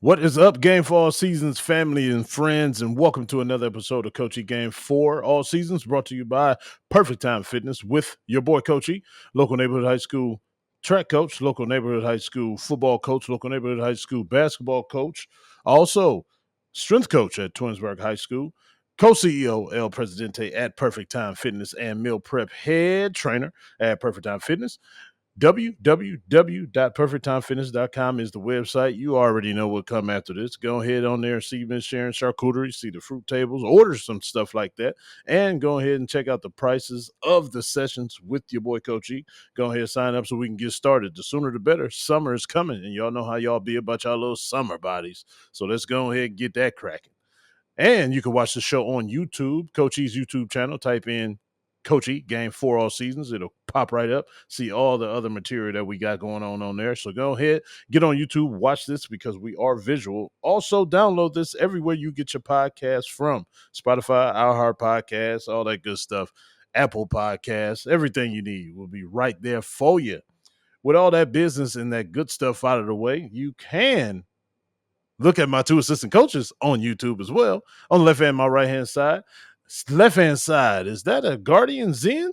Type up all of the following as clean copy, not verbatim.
What is up, Game for All Seasons, family and friends, and welcome to another episode of Coachy Game for All Seasons, brought to you by Perfect Time Fitness with your boy Coachy, local neighborhood high school track coach, local neighborhood high school football coach, local neighborhood high school basketball coach, also strength coach at Twinsburg High School, co-CEO El Presidente at Perfect Time Fitness, and meal prep head trainer at Perfect Time Fitness. www.perfecttimefitness.com is the website. You already know what come after this. Go ahead on there and see Miss Sharon Charcuterie, see the fruit tables, order some stuff like that, and go ahead and check out the prices of the sessions with your boy Coach E. Go ahead and sign up so we can get started. The sooner the better. Summer is coming, and y'all know how y'all be about y'all little summer bodies. So let's go ahead and get that cracking. And you can watch the show on YouTube, Coach E's YouTube channel. Type in Coach E Game for All Seasons. It'll pop right up. See all the other material that we got going on there. So go ahead, get on YouTube, watch this because we are visual. Also, download this everywhere you get your podcasts from. Spotify, iHeart Podcasts, all that good stuff. Apple Podcasts, everything you need will be right there for you. With all that business and that good stuff out of the way, you can look at my two assistant coaches on YouTube as well. On the left hand, my right hand side. Left hand side, is that a Guardian Zen?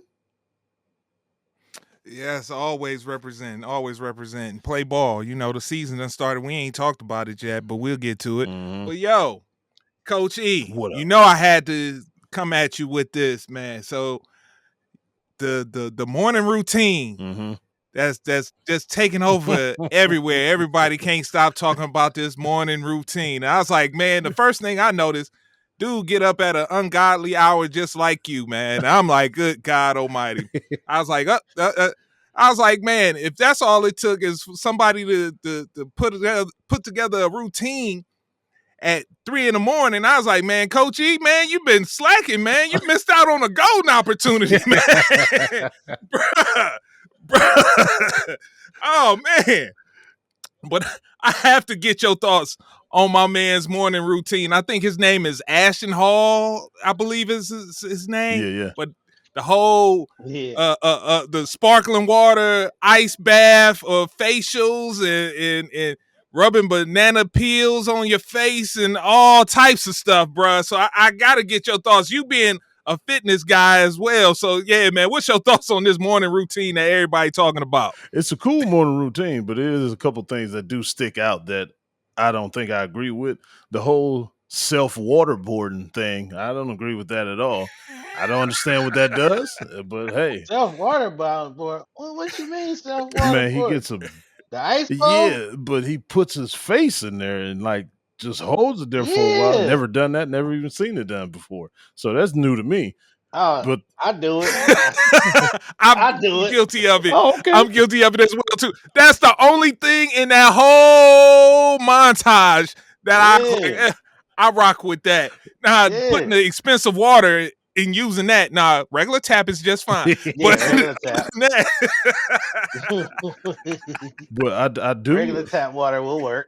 Yes, always representing. Play ball. You know, the season done started. We ain't talked about it yet, but we'll get to it. Mm-hmm. But yo, Coach E, What up? you know I had to come at you with this, man. So the morning routine Mm-hmm. that's just taking over everywhere. Everybody can't stop talking about this morning routine. And I was like, man, the first thing I noticed, dude get up at an ungodly hour just like you, man. I'm like, good God Almighty. I was like, man, if that's all it took is for somebody to put together a routine at 3 a.m, I was like, man, Coach E, man, you've been slacking, man. You missed out on a golden opportunity, man. Bruh. Oh man. But I have to get your thoughts on my man's morning routine. I think his name is Ashton Hall, I believe is his name. Yeah. But the whole the sparkling water, ice bath, facials and rubbing banana peels on your face and all types of stuff, bruh. So I gotta get your thoughts. You being a fitness guy as well. So yeah, man, what's your thoughts on this morning routine that everybody talking about? It's a cool morning routine, but it is a couple things that do stick out that I don't think I agree with. The whole self-waterboarding thing, I don't agree with that at all. I don't understand what that does, but hey. Self-waterboard. What you mean Man, he self-waterboard? gets a The ice bowl? yeah, but he puts his face in there and like just holds it there for a while. Yeah. Never done that, never even seen it done before. So that's new to me. But I do it. I'm do it. guilty of it. oh, okay. I'm guilty of it as well too. That's the only thing in that whole montage that I rock with that. Now putting the expensive water and using that. Now regular tap is just fine. Regular tap. But I do regular tap water will work.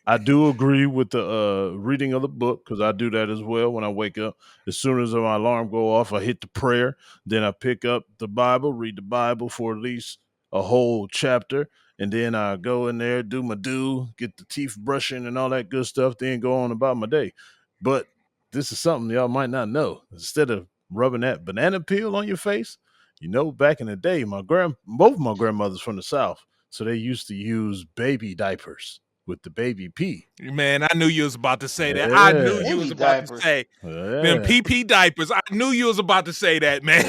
I do agree with the reading of the book because I do that as well when I wake up. As soon as my alarm go off, I hit the prayer. Then I pick up the Bible, read the Bible for at least a whole chapter. And then I go in there, do my get the teeth brushing and all that good stuff, then go on about my day. But this is something y'all might not know. Instead of rubbing that banana peel on your face, you know, back in the day, both my grandmothers from the South, so they used to use baby diapers with the baby pee. Man, I knew you was about to say that. I knew you was about to say them PP diapers. I knew you was about to say that, man.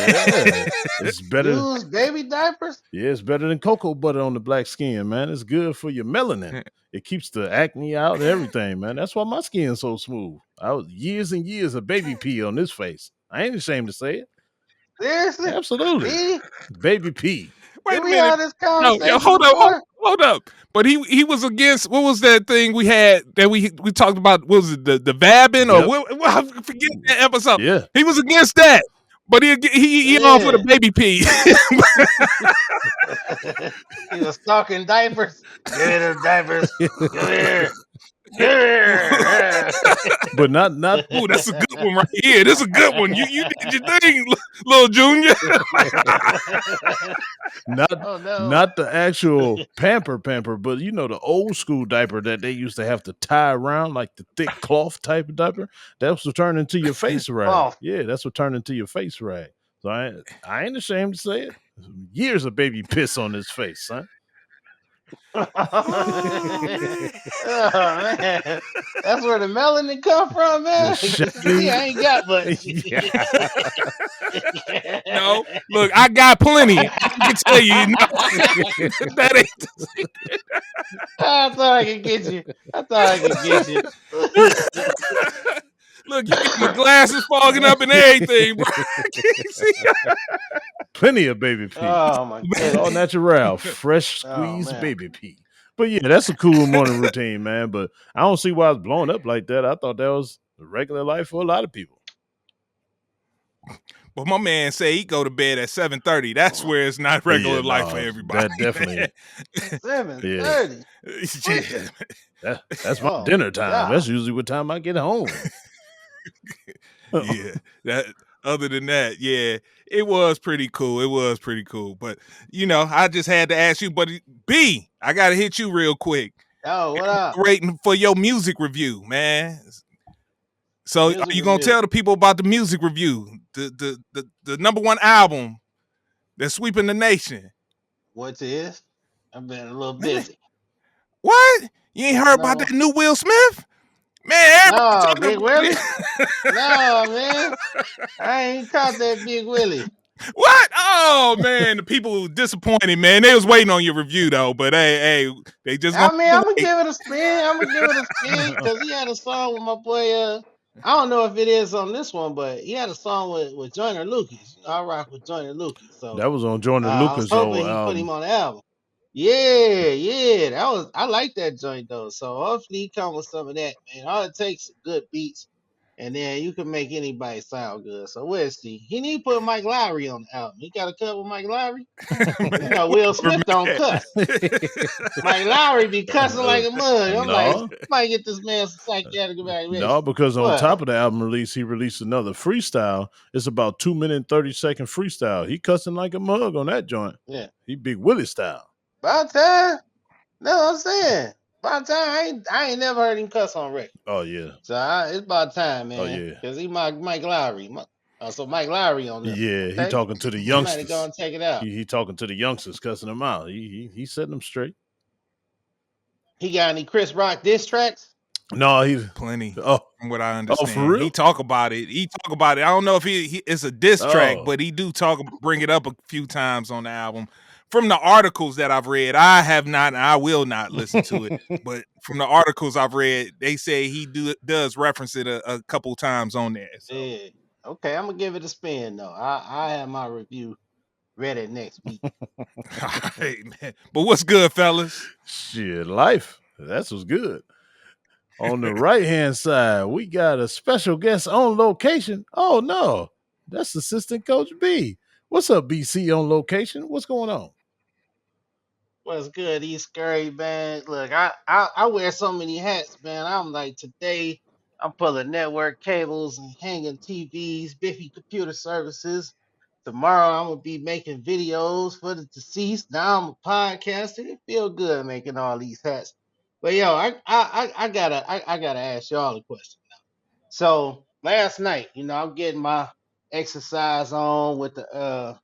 It's better. Use baby diapers? Yeah, it's better than cocoa butter on the black skin, man. It's good for your melanin. It keeps the acne out and everything, man. That's why my skin's so smooth. I was years and years of baby pee on this face. I ain't ashamed to say it. Seriously? Absolutely. Me? Baby pee. Wait a minute. This conversation hold up. But he was against, what was that thing we had that we talked about? What was it, the vabbing? Or I forget that episode. Yeah. He was against that. But he on for the baby pee. He was stalking diapers. Give me the diapers. Come here. but not Ooh, that's a good one right here. This is a good one. You did your thing, little Junior. not Oh no. not the actual pamper, but you know the old school diaper that they used to have to tie around, like the thick cloth type of diaper. That's what turned into your face rag. Cloth. Yeah, that's what turned into your face rag. So I ain't ashamed to say it. Years of baby piss on his face, son. Oh man. Oh man, that's where the melanin come from, The man. Cause me, I shiny. ain't got much. Yeah. No, look, I got plenty. I can tell you, no, that ain't. I thought I could get you. I thought I could get you. Look, you got my glasses fogging up and everything, bro. See? Plenty of baby pee. Oh my It's all goodness. natural, fresh Oh squeezed man. baby pee. But yeah, that's a cool morning routine, man. But I don't see why it's blowing up like that. I thought that was the regular life for a lot of people. But my man say he go to bed at 7:30. That's where it's not regular Yeah, life for no, everybody. that definitely. Yeah, 7:30. Yeah, that's my Oh dinner my time. That's god. usually what time I get home. yeah. That other than that, yeah, it was pretty cool. It was pretty cool. But I just had to ask you, but B, I gotta hit you real quick. Oh, what up? Rating for your music review, man. So are Music you gonna review. tell the people about the music review? The number one album that's sweeping the nation. What is? I've been a little Man, busy. what? You ain't heard about No. that new Will Smith? Man, everybody No, talking Big about Willie? it. No, man. I ain't caught that Big Willie. What? Oh man, the people disappointed, man. They was waiting on your review though, but hey, they just I gonna mean, I'm gonna wait. give it a spin. I'm gonna give it a spin because he had a song with my boy. I don't know if it is on this one, but he had a song with Joyner Lucas. I rock with Joyner Lucas, so That was on Jordan I was Lucas' hoping old he put him album. on the album. Yeah, that was. I like that joint though. So hopefully he come with some of that, man. All it takes is good beats, and then you can make anybody sound good. So we'll see. He need to put Mike Lowry on the album. He got a cut with Mike Lowry. You know, Will Whatever, Smith don't man. cuss. Mike Lowry be cussing like a mug. I'm like, No, might get this man some psychiatric no, evaluation. because on What? top of the album release, he released another freestyle. It's about 2 minute and 30 second freestyle. He cussing like a mug on that joint. Yeah. He Big Willie style. About time. No, I'm saying. About time. I ain't never heard him cuss on record. Oh yeah, So it's about time, oh man. yeah, Cause he Mike Lowry. So Mike Lowry on this one. yeah. He Okay. talking to the I might have youngsters. gone check it out. He talking to the youngsters, cussing them out. He setting them straight. He got any Chris Rock diss tracks? No, he. Plenty, Oh, from what I oh, for understand. He real? talk about it. He talk about it. I don't know if it's a diss track, Oh, but he do bring it up a few times on the album. From the articles that I've read, I have not, and I will not listen to it. But from the articles I've read, they say he does reference it a couple times on there. So, Yeah. Okay, I'm gonna give it a spin though. I have my review ready next week. all right, man. But what's good, fellas? shit, life. That's what's good. On the right hand side, we got a special guest on location. Oh no, that's assistant coach B. What's up, BC on location? What's going on? What's good, East Scurry, man? Look, I wear so many hats, man. I'm like today, I'm pulling network cables and hanging TVs, Biffy computer services. Tomorrow, I'm gonna be making videos for the deceased. Now I'm a podcaster. It feel good making all these hats. But yo, I gotta ask y'all a question. So last night, I'm getting my exercise on with the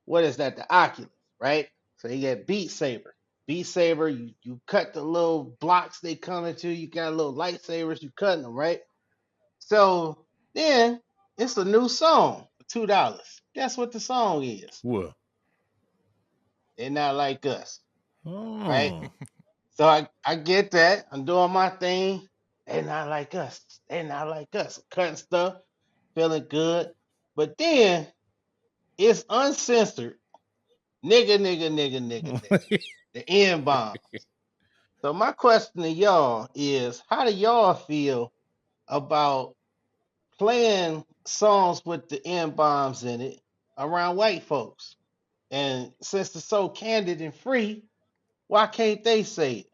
what is that? The Oculus, right? So you get Beat Saber. Beat Saber, you cut the little blocks they come into. You got little lightsabers, you cutting them, right? So then it's a new song for $2. Guess what the song is? What? They're not like us, right? Oh, So I get that. I'm doing my thing. They're not like us. They're not like us. Cutting stuff, feeling good. But then it's uncensored. Nigga. The N bomb. So my question to y'all is, how do y'all feel about playing songs with the N bombs in it around white folks? And since it's so candid and free, why can't they say it?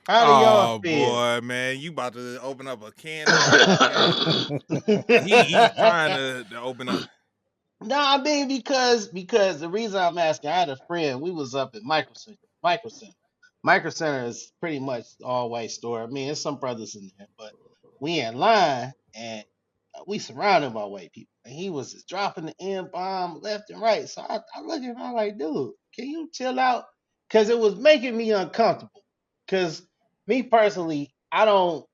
How do y'all Oh feel? boy, man, you about to open up a can of worms, man. He's trying to open up. No, I mean because the reason I'm asking, I had a friend. We was up at Micro Center. Micro Center. Micro Center is pretty much all white store. I mean, there's some brothers in there, but we in line and we surrounded by white people. And he was just dropping the N bomb left and right. So I look at him, I'm like, dude, can you chill out? Because it was making me uncomfortable. Because me personally, I don't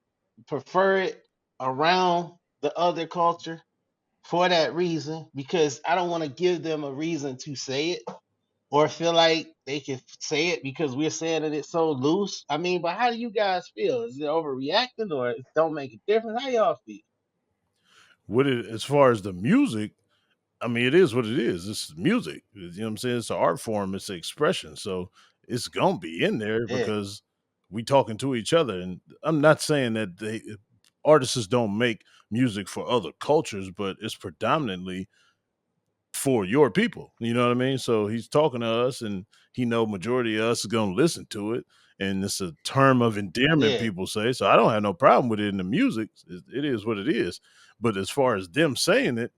prefer it around the other culture for that reason because I don't want to give them a reason to say it or feel like they can say it because we're saying that it's so loose. I mean, but how do you guys feel? Is it overreacting or it don't make a difference? How y'all feel? With it, as far as the music, I mean, it is what it is. It's music. You know what I'm saying? It's an art form. It's an expression. So it's gonna be in there Yeah, because we talking to each other. And I'm not saying that artists don't make music for other cultures, but it's predominantly for your people. You know what I mean? So he's talking to us, and he know majority of us is gonna listen to it. And it's a term of endearment, yeah. people say. So I don't have no problem with it in the music. It is what it is. But as far as them saying it,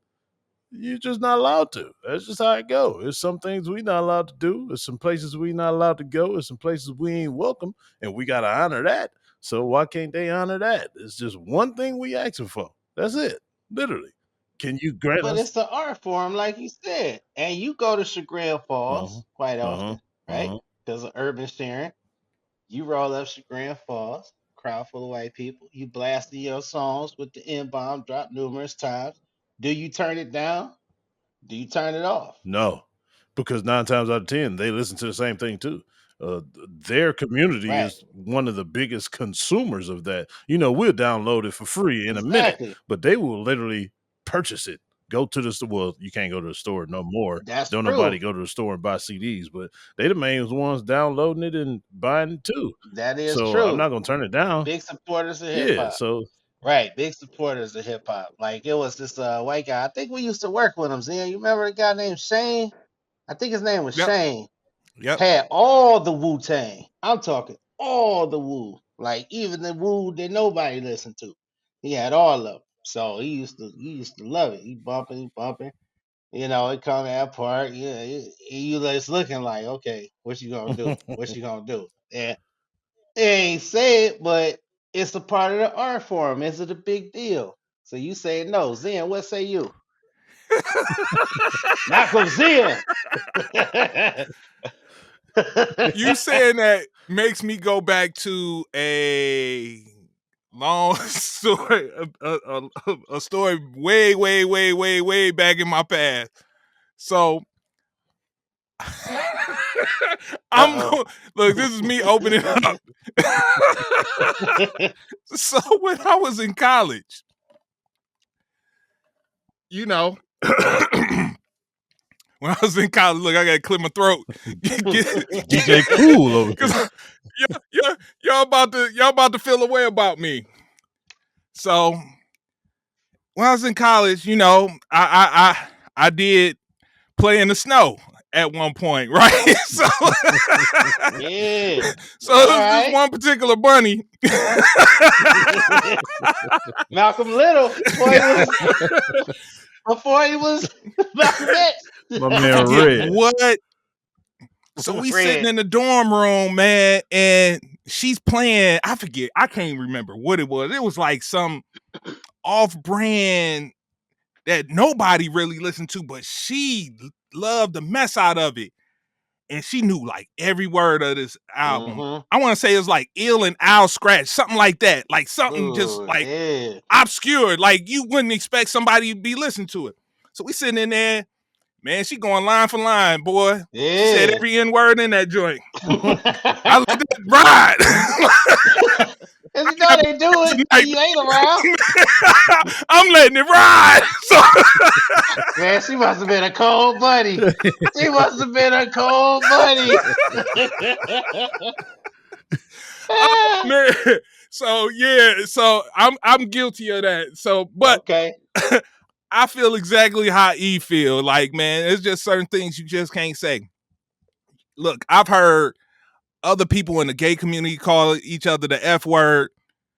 you're just not allowed to. That's just how it go. There's some things we not allowed to do. There's some places we not allowed to go. There's some places we ain't welcome, and we gotta honor that. So why can't they honor that? It's just one thing we asking for. That's it. Literally. Can you grant But us? it's the art form, like you said. And you go to Chagrin Uh huh. Falls quite Uh huh. often, Uh right? huh. Because of urban sharing. You roll up Chagrin Falls, crowd full of white people. You blasting your songs with the N bomb, drop numerous times. Do you turn it down? Do you turn it off? No, because 9 times out of 10, they listen to the same thing too. Their community Right. is one of the biggest consumers of that. You know, we'll download it for free in a minute, Exactly. but they will literally purchase it. Go to the store. Well, you can't go to the store no more. That's Don't nobody true. go to the store and buy CDs, but they the main ones downloading it and buying it too. That is So I'm true. not gonna turn it down. Big supporters of hip Yeah. hop. So Right. Big supporters of hip hop. Like it was this white guy. I think we used to work with him, Zan. You remember the guy named Shane? I think his name was Yep, Shane. yep. Had all the Wu Tang. I'm talking all the Wu. Like even the Wu that nobody listened to. He had all of them. So he used to love it. He bumping. You know, it come to that part. Yeah, you just looking like, okay, what you gonna do? What you gonna do? And they ain't say it, but it's a part of the art form. Is it a big deal? So you say no. Zen, what say you? Malcolm Zen. You saying that makes me go back to a long story, a story way, way, way, way, way back in my past. So I'm Uh going, look. This is me opening up. So when I was in college, you know, when I was in college, look, I gotta clear my throat. DJ Cool over Because here. y'all about to feel a way about me. So when I was in college, you know, I did play in the snow at one point, right? So yeah. so All this right. one particular bunny. Malcolm Little before he was Malcolm X. My I man forget Red. what. So we sitting Red. in the dorm room, man, and she's playing. I forget. I can't remember what it was. It was like some off-brand that nobody really listened to, but she loved the mess out of it. And she knew like every word of this album. Mm-hmm. I want to say it was like Ill and Owl Scratch, something like that. Like something just Oh, like yeah. obscure. Like you wouldn't expect somebody to be listening to it. So we sitting in there, man, she going line for line, boy. She said Yeah. every N word in that joint. I let that ride. Cause you know they do it when Tonight, you ain't around. I'm letting it ride. So Man, she must have been a cold buddy. She must have been a cold buddy. man, so yeah, so I'm guilty of that. So, but Okay. I feel exactly how E feel. Like, man, it's just certain things you just can't say. Look, I've heard other people in the gay community call each other the F word.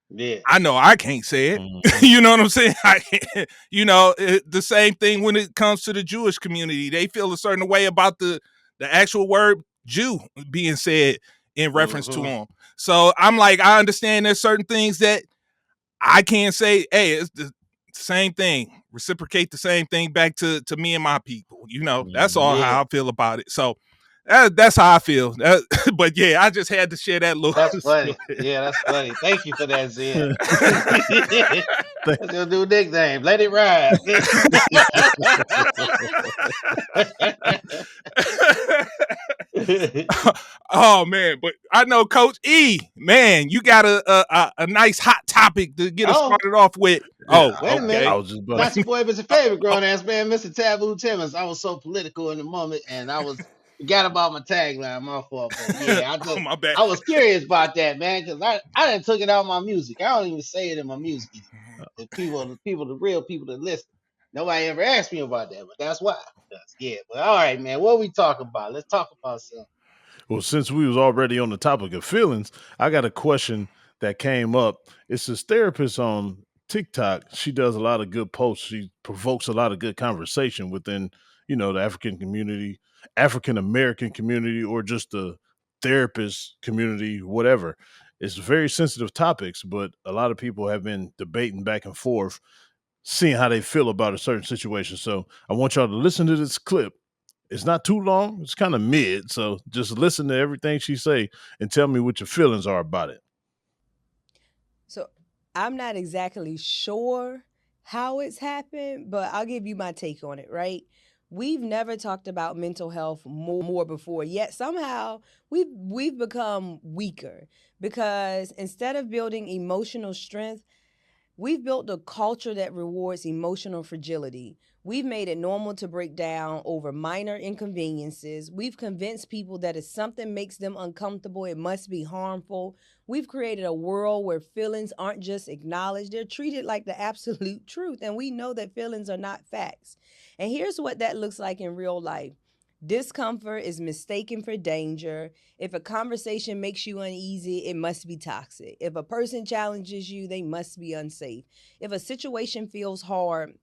Yeah. I know I can't say it. Mhm. You know what I'm saying? The same thing when it comes to the Jewish community. They feel a certain way about the actual word Jew being said in reference to Mm-hmm. them. So I'm like, I understand there's certain things that I can't say, hey, it's the same thing. Reciprocate the same thing back to me and my people. That's Mhm. all Yeah. how I feel about it. So that's how I feel. But yeah, I just had to share that little That's funny. story. Yeah, that's funny. Thank you for that, Zen. Thank- That's your new nickname. Let it ride. Oh man, but I know Coach E, man, you got a nice hot topic to get us Oh, started off with. yeah, Oh, wait a okay. I minute. was just about Not to. your boy, but your favorite grown ass man, Mr. Taboo Timmons. I was so political in the moment, and I was forgot about my tagline. My fault, but yeah, Oh my bad. I was curious about that, man, because I didn't took it out of my music. I don't even say it in my music anymore. The real people that listen. Nobody ever asked me about that, but that's why. Yeah, but all right, man. What we talk about? Let's talk about something. Well, since we was already on the topic of feelings, I got a question that came up. It's this therapist on TikTok. She does a lot of good posts. She provokes a lot of good conversation within, the African community, African American community, or just the therapist community, whatever. It's very sensitive topics, but a lot of people have been debating back and forth, seeing how they feel about a certain situation. So I want y'all to listen to this clip. It's not too long. It's kind of mid. So just listen to everything she say and tell me what your feelings are about it. So I'm not exactly sure how it's happened, but I'll give you my take on it, right? We've never talked about mental health more before, yet somehow we've become weaker because instead of building emotional strength, we've built a culture that rewards emotional fragility. We've made it normal to break down over minor inconveniences. We've convinced people that if something makes them uncomfortable, it must be harmful. We've created a world where feelings aren't just acknowledged, they're treated like the absolute truth. And we know that feelings are not facts. And here's what that looks like in real life. Discomfort is mistaken for danger. If a conversation makes you uneasy, it must be toxic. If a person challenges you, they must be unsafe. If a situation feels hard,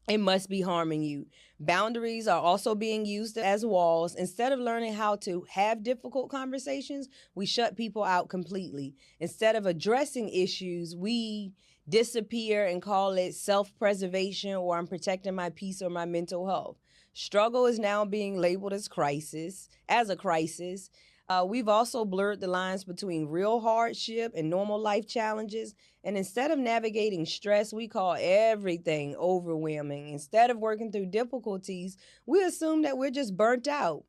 it must be harming you. Boundaries are also being used as walls. Instead of learning how to have difficult conversations, we shut people out completely. Instead of addressing issues, we disappear and call it self preservation or I'm protecting my peace or my mental health. Struggle is now being labeled as a crisis. We've also blurred the lines between real hardship and normal life challenges. And instead of navigating stress, we call everything overwhelming. Instead of working through difficulties, we assume that we're just burnt out.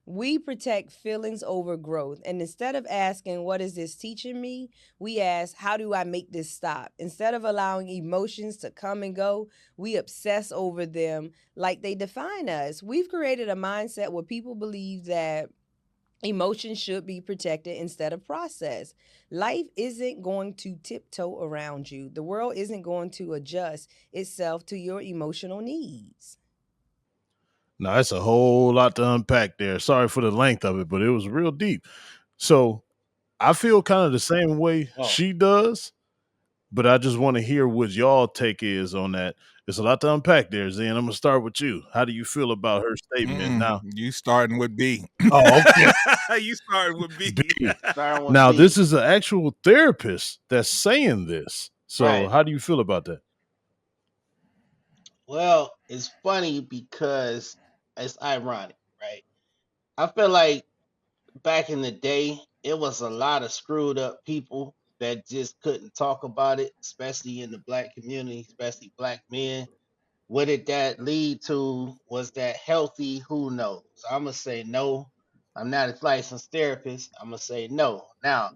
We protect feelings over growth. And instead of asking, what is this teaching me? We ask, how do I make this stop? Instead of allowing emotions to come and go, we obsess over them like they define us. We've created a mindset where people believe that emotions should be protected instead of processed. Life isn't going to tiptoe around you. The world isn't going to adjust itself to your emotional needs. Now, that's a whole lot to unpack there. Sorry for the length of it, but it was real deep. So I feel kind of the same way Oh, she does, but I just want to hear what y'all take is on that. There's a lot to unpack there, Zen. I'm gonna start with you. How do you feel about her statement Mm-mm, now? you starting with B. Oh, okay. You starting with B. B. starting with Now, B. this is an actual therapist that's saying this. So, Right. how do you feel about that? Well, it's funny because it's ironic, right? I feel like back in the day, it was a lot of screwed up people that just couldn't talk about it, especially in the black community, especially black men. What did that lead to? Was that healthy? Who knows? I'm gonna say no. I'm not a licensed therapist. I'm gonna say no. Now,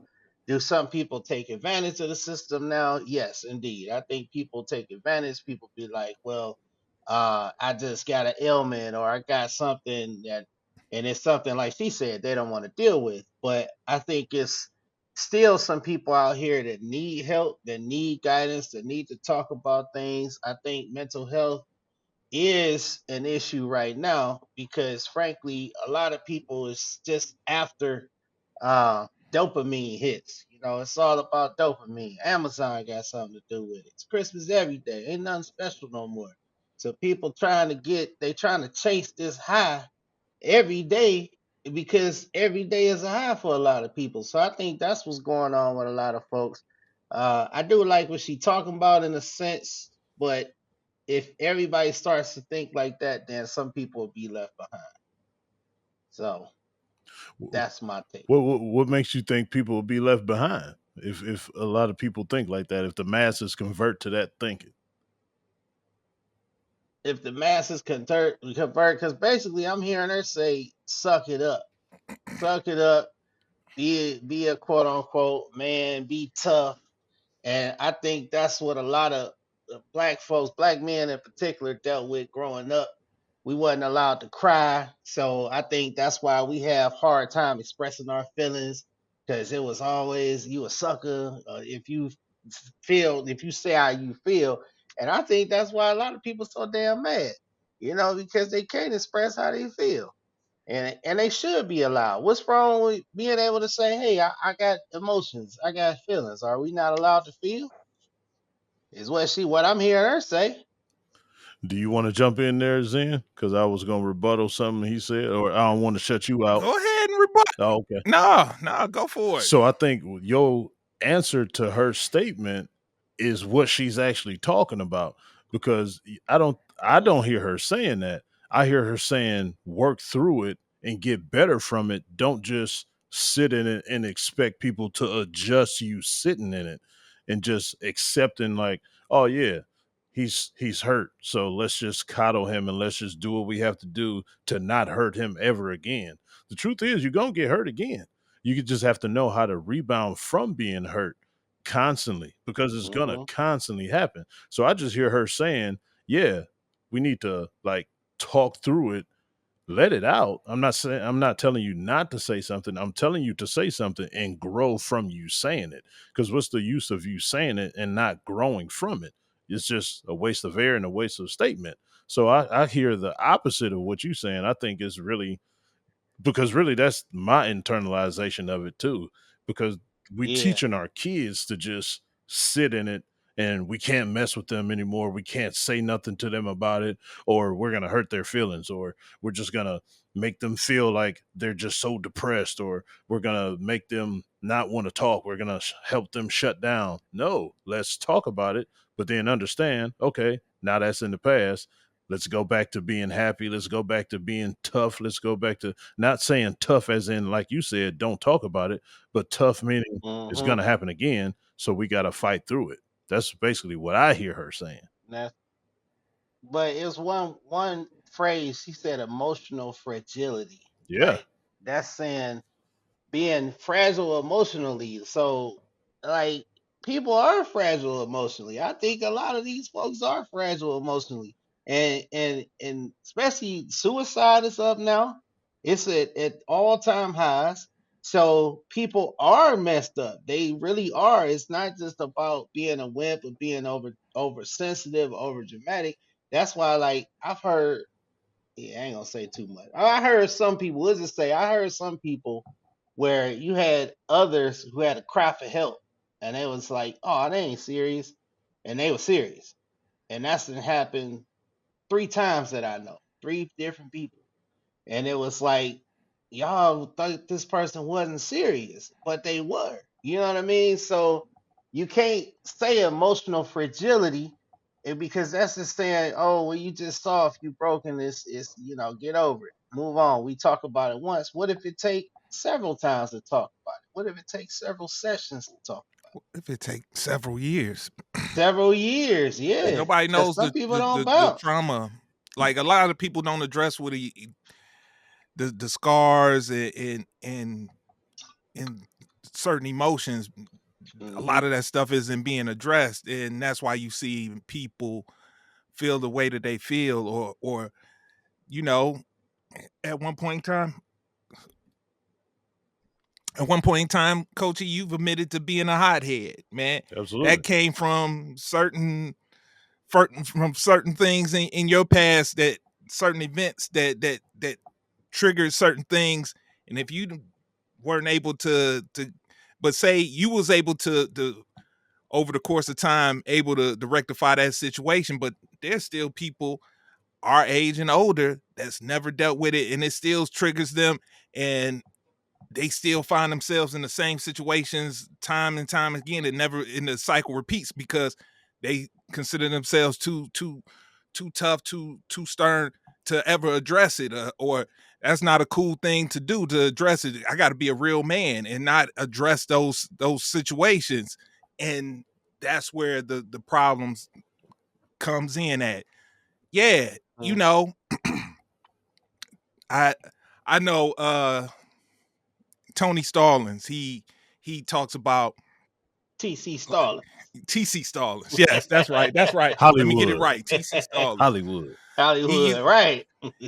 do some people take advantage of the system now? Yes, indeed. I think people take advantage. People be like, well, I just got an ailment or I got something that, and it's something like she said they don't want to deal with. But I think it's still some people out here that need help, that need guidance, that need to talk about things. I think mental health is an issue right now because frankly a lot of people is just after dopamine hits. You know, it's all about dopamine. Amazon got something to do with it. It's Christmas every day. Ain't nothing special no more. So people trying to chase this high every day because every day is a high for a lot of people. So I think that's what's going on with a lot of folks. I do like what she talking about in a sense, but if everybody starts to think like that, then some people will be left behind. So that's my take. What makes you think people will be left behind if a lot of people think like that? If the masses convert to that thinking, If the masses convert, because basically I'm hearing her say, suck it up, be a quote unquote man, be tough. And I think that's what a lot of black folks, black men in particular, dealt with growing up. We wasn't allowed to cry, so I think that's why we have hard time expressing our feelings because it was always you a sucker if you say how you feel, and I think that's why a lot of people so damn mad, because they can't express how they feel, and they should be allowed. What's wrong with being able to say, hey, I got emotions, I got feelings? Are we not allowed to feel? Is what I'm hearing her say. do you want to jump in there, Zen? Because I was going to rebuttal something he said, or I don't want to shut you out. Go ahead and rebut. Oh, okay. No, go for it. So I think your answer to her statement is what she's actually talking about because I don't hear her saying that. I hear her saying work through it and get better from it. Don't just sit in it and expect people to adjust you sitting in it and just accepting like, oh yeah, he's hurt. So let's just coddle him and let's just do what we have to do to not hurt him ever again. The truth is you're going to get hurt again. You could just have to know how to rebound from being hurt constantly because it's gonna Mm-hmm. constantly happen. So I just hear her saying, "Yeah, we need to like talk through it, let it out." I'm not telling you not to say something. I'm telling you to say something and grow from you saying it. Because what's the use of you saying it and not growing from it? It's just a waste of air and a waste of statement. So I hear the opposite of what you're saying. I think it's really because really that's my internalization of it too because we Yeah. teaching our kids to just sit in it and we can't mess with them anymore, we can't say nothing to them about it, or we're going to hurt their feelings, or we're just going to make them feel like they're just so depressed, or we're going to make them not want to talk, we're going to help them shut down. No, let's talk about it, but then understand, okay, now that's in the past. Let's go back to being happy. Let's go back to being tough. Let's go back to not saying tough as in, like you said, don't talk about it, but tough meaning it's going Mm-hmm. to happen again. So we got to fight through it. That's basically what I hear her saying. That's, but it was one phrase she said, emotional fragility. Yeah, Like that's saying being fragile emotionally. So, like, people are fragile emotionally. I think a lot of these folks are fragile emotionally, and especially suicide is up now. It's at all time highs. So people are messed up. They really are. It's not just about being a wimp or being oversensitive, over dramatic. That's why, like, I've heard, yeah, I ain't gonna say too much. I heard some people, let's just say, I heard some people where you had others who had a cry for help, and it was like, oh, they ain't serious, and they were serious, and that's happened 3 times that I know, 3 different people, and it was like y'all thought this person wasn't serious, but they were. You know what I mean? So you can't say emotional fragility, and because that's just saying, oh, well, you just soft, you broken. This, get over it, move on. We talk about it once. What if it take several times to talk about it? What if it takes several sessions to talk? If it takes several years, Several years, yeah. nobody Because knows some the, people the don't the the bounce. trauma. Like a lot of people don't address what the scars and certain emotions. A Hmm. lot of that stuff isn't being addressed, and that's why you see people feel the way that they feel, or you know, at one point in time, Coachy, you've admitted to being a hothead, man. That absolutely. came from certain things in your past, certain events that triggered certain things, and if you weren't able to but say you was able to over the course of time able to rectify that situation, but there's still people our age and older that's never dealt with it, and it still triggers them, and they still find themselves in the same situations time and time again. It never, and the cycle repeats because they consider themselves too tough, too stern to ever address it, or that's not a cool thing to do to address it. I got to be a real man and not address those situations, and that's where the problems comes in at. Yeah, you Mm. know, I I know Tony Stallings. He talks about TC Starlin. TC Stallings. Yes, that's right. That's right. Let me get it Hollywood. right. TC Stallings. Hollywood. He Hollywood, right?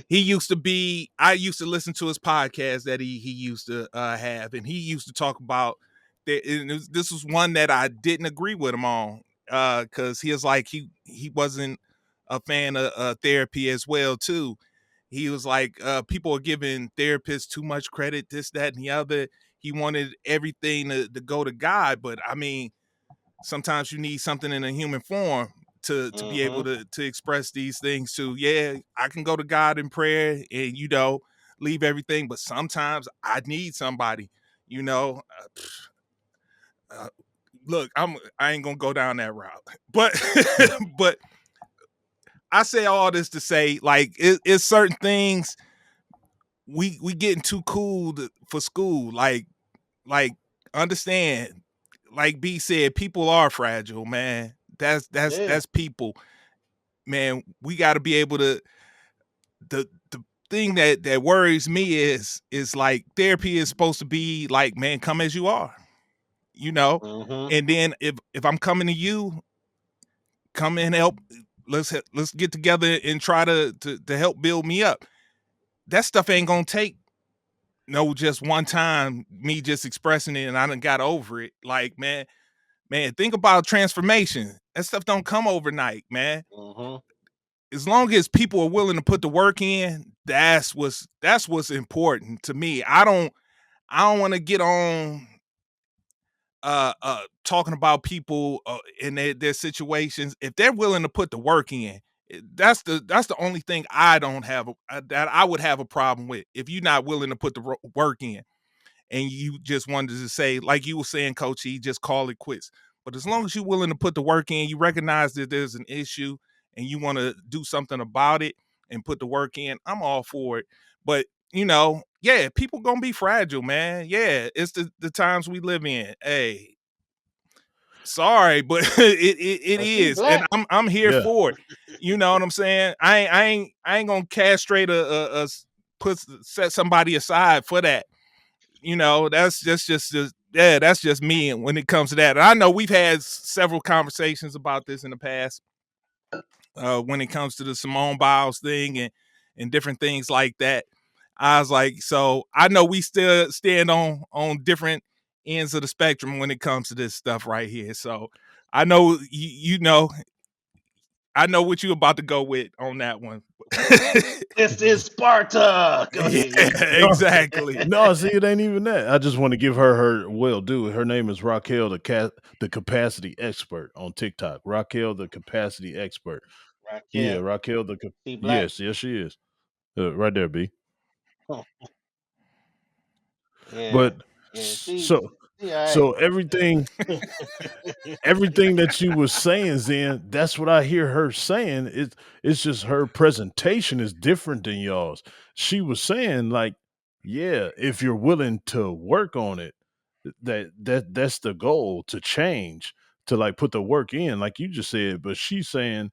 he used to be. I used to listen to his podcast that he used to have, and he used to talk about that. And this was one that I didn't agree with him on because he was like he wasn't a fan of therapy as well too. He was like people are giving therapists too much credit, this, that, and the other. He wanted everything to go to God, but I mean, sometimes you need something in a human form to be able Mm-hmm. to express these things to. Yeah, I can go to God in prayer and leave everything, but sometimes I need somebody, you know. Uh, Look, I ain't gonna go down that route, but but I say all this to say, like, it's certain things we getting too cool for school. Like understand, like B said, people are fragile, man. Yeah. That's people, man. We got to be able to. The thing that worries me is like therapy is supposed to be like, man, come as you are, you know. Mm-hmm. And then if I'm coming to you, come and help. Let's get together and try to help build me up. That stuff ain't gonna take no just one time me just expressing it and I done got over it. Like, man, think about transformation. That stuff don't come overnight, man. Mm-hmm. As long as people are willing to put the work in, that's what's important to me. I don't want to get on talking about people in their situations. If they're willing to put the work in, that's the only thing I don't have that I would have a problem with. If you're not willing to put the work in and you just wanted to say, like you were saying, Coach, he just call it quits. But as long as you're willing to put the work in, you recognize that there's an issue and you want to do something about it and put the work in, I'm all for it. But yeah, people gonna be fragile, man. Yeah, it's the times we live in. Hey, sorry, but it Cause he is, and black. I'm here Yeah. for it. You know what I'm saying? I ain't gonna castrate set somebody aside for that. That's just me when it comes to that. And I know we've had several conversations about this in the past when it comes to the Simone Biles thing and different things like that. I was like, so I know we still stand on different ends of the spectrum when it comes to this stuff right here. So I know I know what you about to go with on that one. This is Sparta. Go Yeah, ahead. Yeah. No, exactly. no, see, it ain't even that. I just want to give her well due. Her name is Raquel, the capacity expert on TikTok. Raquel, the capacity expert. Yeah, Raquel. Raquel, She black. yes, yes, she is. Right there, B. Huh. Yeah. But Yeah. so, She all right. so everything that you was saying, Zen, that's what I hear her saying. It's just her presentation is different than y'all's. She was saying like, yeah, if you're willing to work on it, that's the goal, to change, to like put the work in, like you just said. But she's saying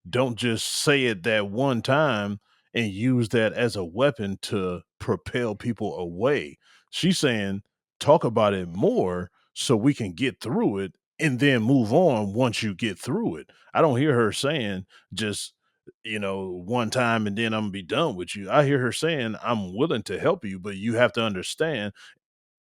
don't just say it that one time and use that as a weapon to propel people away. She's saying talk about it more so we can get through it and then move on once you get through it. I don't hear her saying just, one time and then I'm gonna be done with you. I hear her saying I'm willing to help you, but you have to understand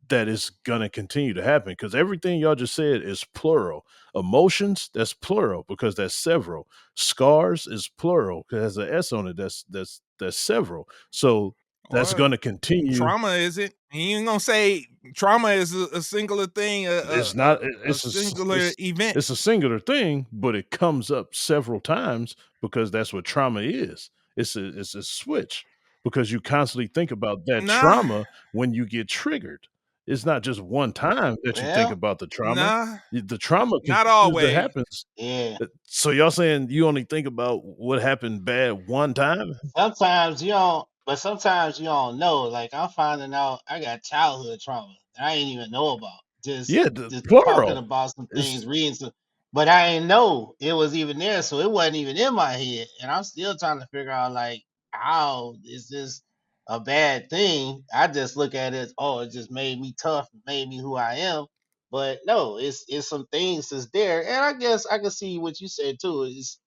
that is going to continue to happen because everything y'all just said is plural. Emotions, that's plural because that's several. Scars is plural because it has an S on it. That's several. So That's Well, going to continue. trauma isn't. You ain't gonna say trauma is a singular thing, It's not. a singular event. It's a singular thing, but it comes up several times because that's what trauma is. It's a switch because you constantly think about that Nah, trauma when you get triggered. It's not just one time that you think Well, about the trauma. nah, The trauma not continues to always. happen. yeah. So y'all saying you only think about what happened bad one time? Sometimes you don't, but sometimes you don't know. Like I'm finding out I got childhood trauma that I ain't even know about. Just Yeah, the just talking plural. about some things, It's reading some, but I ain't know it was even there, so it wasn't even in my head, and I'm still trying to figure out like how is this a bad thing? I just look at it, oh, it just made me tough, made me who I am. But no, it's some things that's there, and I guess I can see what you said too. Is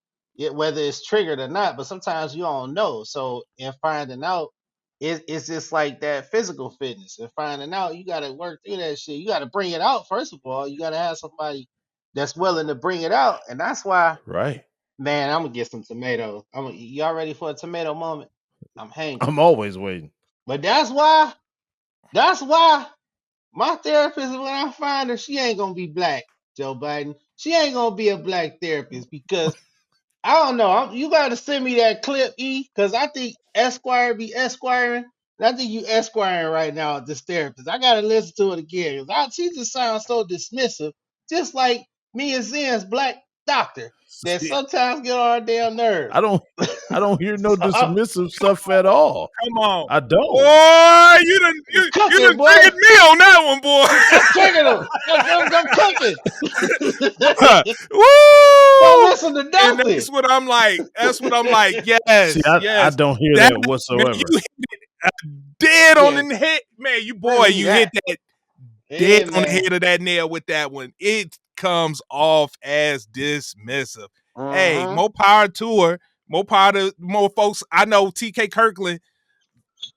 whether it's triggered or not, but sometimes you don't know. So in finding out, it's just like that physical fitness. And finding out, you got to work through that shit. You got to bring it out. First of all, you got to have somebody that's willing to bring it out. And that's why, right. man, I'm gonna get some tomatoes. Y'all ready for a tomato moment? I'm hangry, I'm always waiting. but that's why my therapist, when I find her, she ain't gonna be black. Joe Biden, she ain't gonna be a black therapist because I don't know. You got to send me that clip, E, because I think Esquire be esquiring. And I think you esquiring right now at this therapist. I got to listen to it again. 'Cause she just sounds so dismissive, just like me and Zen's black doctor that See, sometimes get on our damn nerves. I don't I don't hear no So dismissive stuff at all. Come on, I don't. boy. I'm You cooking, done boy. triggered me on that one, I'm boy. tricking them. I'm cooking. Don't Woo! listen to And nothing. that's what I'm like. That's what I'm like. See, Yes, I yes. don't hear That that man, whatsoever. you dead on Yeah, the head, man. You bring boy, me you hit that. that dead Yeah, on the man. head of that nail with that one. It comes off as dismissive. Hey, Uh-huh. more power to her. More power to more folks. I know TK Kirkland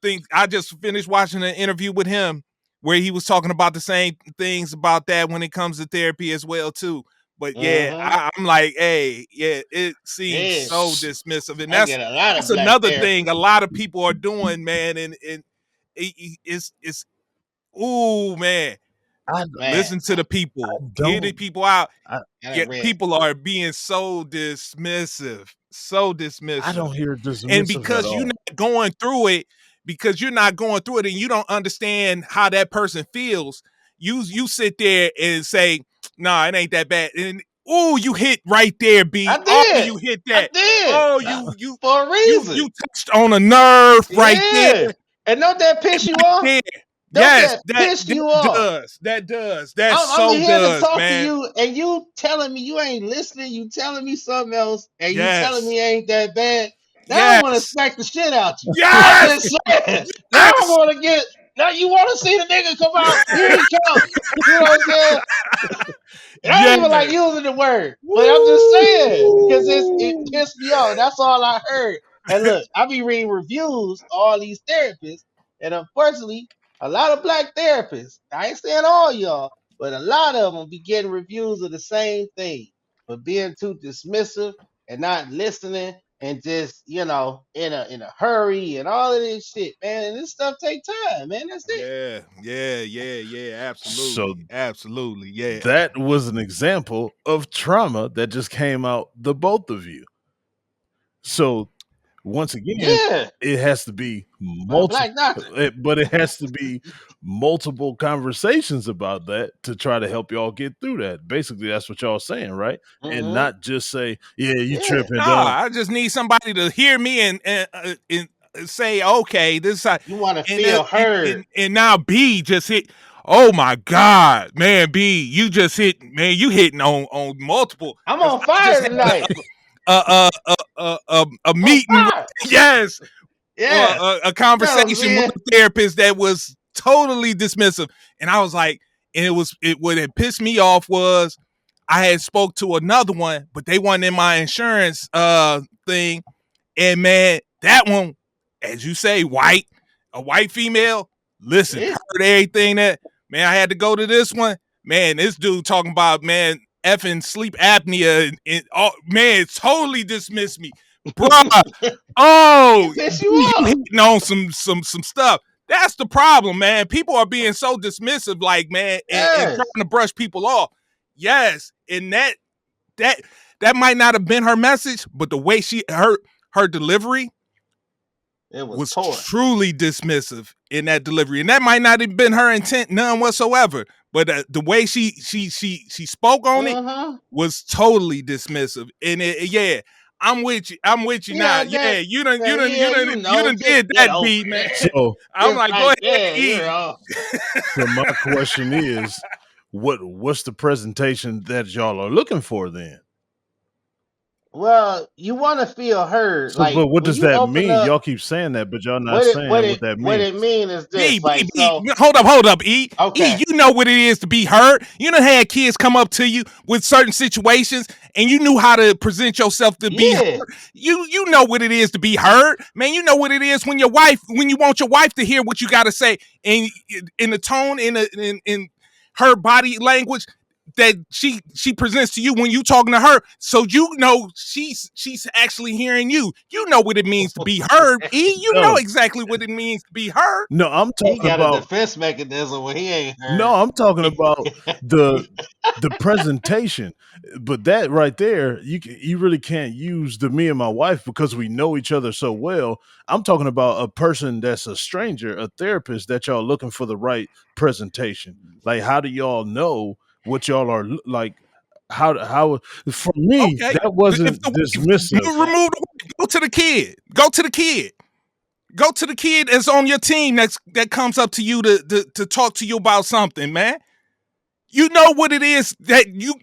think I just finished watching an interview with him where he was talking about the same things about that when it comes to therapy as well too. But yeah, Uh-huh. I'm like, hey, yeah, it seems Yeah. so dismissive, and I get a lot of that's black another thing a therapists. lot of people are doing, man, and it's ooh man, I Man, listen to the people, hear the don't people out. I, I Yeah, done read. people are being so dismissive, so I dismissive, don't hear and dismissive at because you're all. not going through it, because you're not going through it, and you don't understand how that person feels, you sit there and say, "Nah, it ain't that bad." And oh, you hit right there, I B. Oh, did. you hit I that. did. Oh, you For a you reason. you touched on a nerve right there, Yeah. And don't that piss you right off? there. Don't Yes, that piss that you off? does. That does. That I'm so here to does, talk to man. you, and you telling me you ain't listening. You telling me something else, and you telling Yes. me ain't that bad. Now I want to Yes. smack the shit out you. I'm Yes. just saying. Now I Yes. want to get. Now you want to see the nigga come out? Here he come. You know what I'm saying? And I don't Yes. even like using the word, but I'm just saying because it Woo! pissed me off. That's all I heard. And look, I be reading reviews of all these therapists, and unfortunately, a lot of black therapists. I ain't saying all y'all, but a lot of them be getting reviews of the same thing, but being too dismissive and not listening, and just in a hurry and all of this shit, man. And this stuff take time, man. That's it. Yeah, yeah, yeah, yeah, So absolutely. Absolutely. Yeah. that was an example of trauma that just came out the both of you. So once again, Yeah, it has to be my multiple, black doctor. but it has to be multiple conversations about that to try to help y'all get through that. Basically, that's what y'all saying, right? And Mm-hmm. not just say, "Yeah, you Yeah. tripping, Nah, don't." I just need somebody to hear me and say, okay, this is how, You want to feel heard. and now B just hit. Oh my God, man, B, you just hit, man, you hitting on multiple. I'm Because on I just fire had tonight. a I'm on meeting, fire. yes, Yeah. a You know what I'm conversation with saying? a therapist that was totally dismissive, and I was like, and it what had pissed me off was I had spoke to another one, but they weren't in my insurance thing, and man, that one, as you say, a white female, listen, Yeah. heard everything that, man, I had to go to this one. Man, this dude talking about, man, effing sleep apnea and all, man, totally dismissed me. bruh. He Oh, piss you you off. hitting on some stuff. That's the problem, man. People are being so dismissive, like, man, and Yes. trying to brush people off. Yes, and that that might not have been her message, but the way her delivery It was was poor. truly dismissive in that delivery, and that might not have been her intent, none whatsoever. But the way she spoke on it Mm-hmm. was totally dismissive, and yeah, I'm with you. I'm with you now. Yeah, Yeah, yeah, you done just did get that, over B, man. it. So I'm It's like, go like, ahead, yeah, E. so my question is, what's the presentation that y'all are looking for then? well, you want to feel heard. So, Like but what when does you that open mean? up, Y'all keep saying that, but y'all not saying what that what it means. mean is B, this. B, Like, B. so, Hold up, E. E, okay, you know what it is to be heard. You done had kids come up to you with certain situations, and you knew how to present yourself to be yeah, heard. You know what it is to be heard, man. You know what it is when you want your wife to hear what you got to say, and in the tone, in her body language that she presents to you when you talking to her, so you know she's actually hearing you. You know what it means to be heard. E, you know No, exactly what it means to be heard. no, I'm he talking got a about defense mechanism when he ain't no, heard. I'm talking about the the presentation. But that right there, you really can't use the me and my wife because we know each other so well. I'm talking about a person that's a stranger, a therapist that y'all looking for the right presentation. Like, how do y'all know what y'all are like? How for me Okay. that If wasn't the dismissive. remove the go to the kid. Go to the kid. Go to the kid that's on your team that comes up to you to talk to you about something, man. You know what it is that you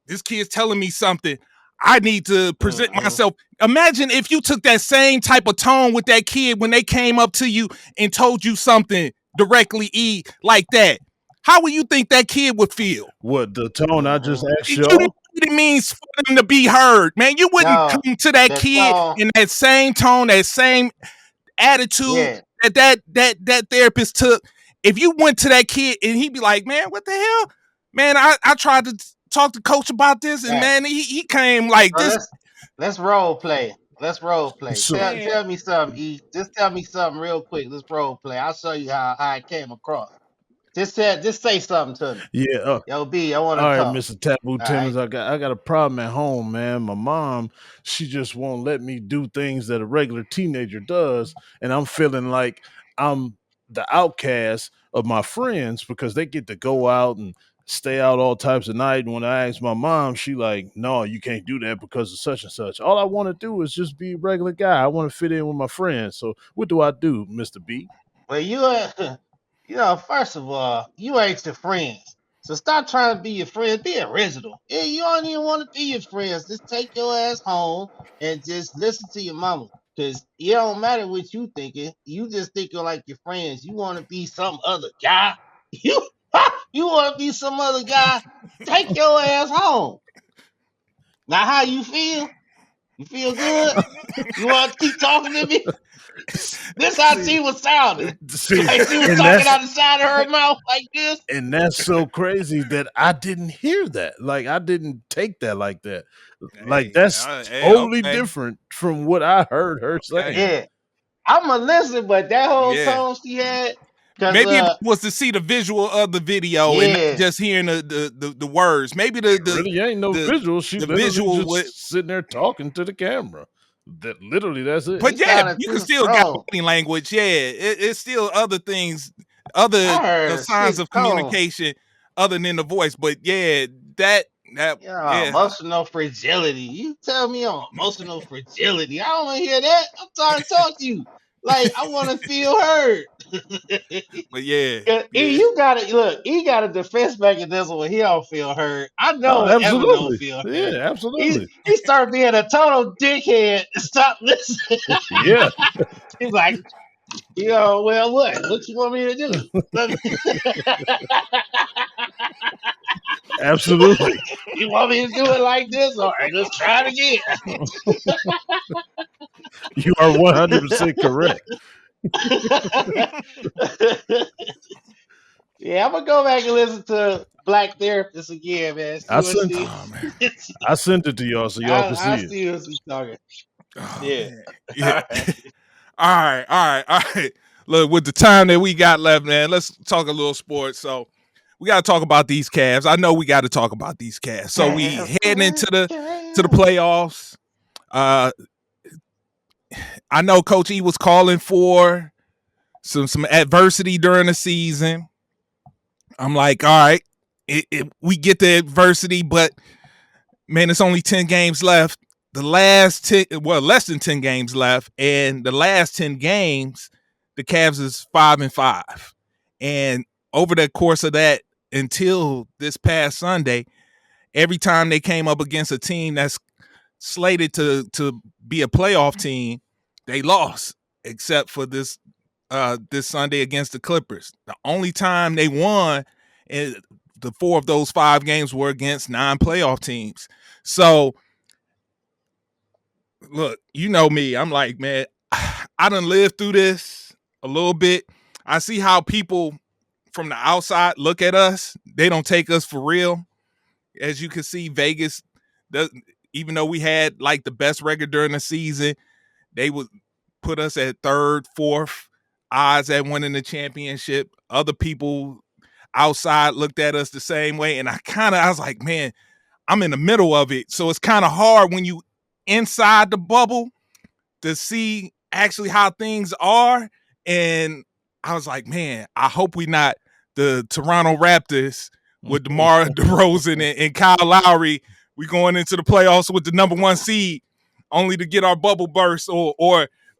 this kid's telling me something. I need to present Mm-hmm. myself. Imagine if you took that same type of tone with that kid when they came up to you and told you something directly, E, like that. How would you think that kid would feel? What the tone I just Mm-hmm. asked You know y'all? what it means for them to be heard, man. You wouldn't No, come to that the kid tone, in that same tone, that same attitude yeah. that therapist took. If you went to that kid and he'd be like, "Man, what the hell, man? I tried to talk to coach about this, and Right. man, he came like So this." let's role play. Let's role play. So Man, Tell me something, E. Just tell me something real quick. Let's role play. I'll show you how I came across. Just say something to me. yeah, Yo, B, I want all to right, talk. Mr. Taboo All right. Timmons, I got a problem at home, man. My mom, she just won't let me do things that a regular teenager does, and I'm feeling like I'm the outcast of my friends because they get to go out and stay out all types of night. And when I ask my mom, she like, "No, you can't do that because of such and such." All I want to do is just be a regular guy. I want to fit in with my friends. So what do I do, Mr. B? Well, first of all, you ain't your friends. So stop trying to be your friends. Be original. Yeah, you don't even want to be your friends. Just take your ass home and just listen to your mama. Cause it don't matter what you thinking. You just thinking like your friends. You want to be some other guy. You you want to be some other guy. Take your ass home. Now, how you feel? You feel good? You want to keep talking to me? This how see, she was sounding. see, Like she was and talking that's out the side of her mouth like this. and that's so crazy that I didn't hear that. Like I didn't take that like that. Like hey, that's hey, totally okay, different from what I heard her okay, saying. Yeah, I'm a listen, but that whole yeah. tone she had, cause Maybe if it was to see the visual of the video and not yeah, just hearing the words, maybe It really ain't no the visual. She the literally visual would. just sitting there talking to the camera. That literally that's it. she But yeah, sounded you can too still got strong. body language. Yeah, it's still other things, other I heard a signs sick of tone. communication other than the voice. But yeah, that yeah, Emotional fragility. You tell me I'm emotional fragility. I don't want to hear that. I'm trying to talk to you. Like I want to feel heard. but yeah, 'Cause yeah. You got to look. He got a defense mechanism when he don't feel heard. I Oh, know Evan don't absolutely. feel heard. Yeah, He absolutely. he started being a total dickhead. Stop listening. Yeah, He's like, well, what you want me to do? Let me- absolutely. you want me to do it like this? All right, let's try it You are 100% correct. again. Yeah, I'm gonna go back and listen to Black Therapist again, man. See I what sent she. Oh man. I sent it to y'all so y'all can I see it. see what she's talking. Oh Yeah. man. Yeah. All right, all right, all right. Look, with the time that we got left, man, let's talk a little sports. So we got to talk about these Cavs. I know we got to talk about these Cavs. So we Cavs, heading into Cavs, the Cavs. playoffs. Uh, I know Coach E was calling for some adversity during the season. I'm like, all right, we get the adversity, but man, it's only 10 games left. The last 10, well, less than 10 games left, and the last 10 games, the Cavs is 5-5. And over the course of that, until this past Sunday, every time they came up against a team that's slated to be a playoff team, they lost, except for this Sunday against the Clippers. The only time they won, and the 4 of those 5 games were against non-playoff teams. So look, you know me. I'm like, man, I done lived through this a little bit. I see how people from the outside look at us. They don't take us for real. As you can see, Vegas, even though we had like the best record during the season, they would put us at third, fourth odds at winning the championship. Other people outside looked at us the same way. And I was like, man, I'm in the middle of it. So it's kind of hard when you inside the bubble to see actually how things are. And I was like, man, I hope we not the Toronto Raptors with DeMar DeRozan and Kyle Lowry. We going into the playoffs with the number 1 seed, only to get our bubble burst, or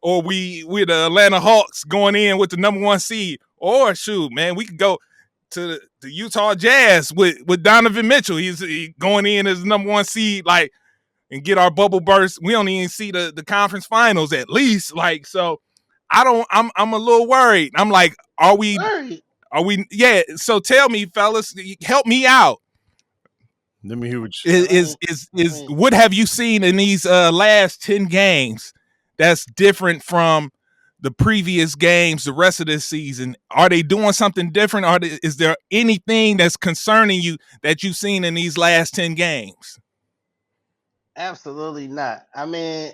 we're the Atlanta Hawks going in with the number 1 seed. Or shoot, man, we could go to the Utah Jazz with Donovan Mitchell. He's going in as the number 1 seed, like, and get our bubble burst. We don't even see the conference finals at least. Like, so I'm a little worried. I'm like, Sorry. are we yeah, so tell me, fellas, help me out. Let me hear what Well, Is what have you seen in these last 10 games that's different from the previous games the rest of this season? Are they doing something different? Is there anything that's concerning you that you've seen in these last 10 games? absolutely not. I mean,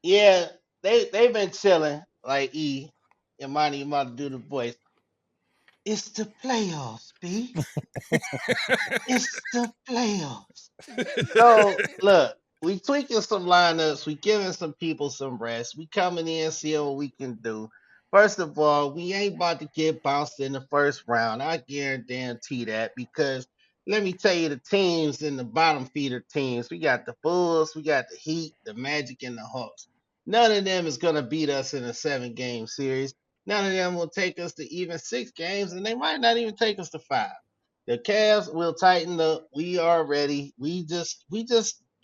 yeah, they've been chilling like E and Monty about to do the voice. It's the playoffs, B. It's the playoffs. So look, we tweaking some lineups, we giving some people some rest. We coming in, see what we can do. First of all, we ain't about to get bounced in the first round. I guarantee that because let me tell you the teams in the bottom feeder teams. We got the Bulls, we got the Heat, the Magic, and the Hawks. None of them is gonna beat us in a 7 game series. None of them will take us to even 6 games, and they might not even take us to 5. The Cavs will tighten up. We are ready. We just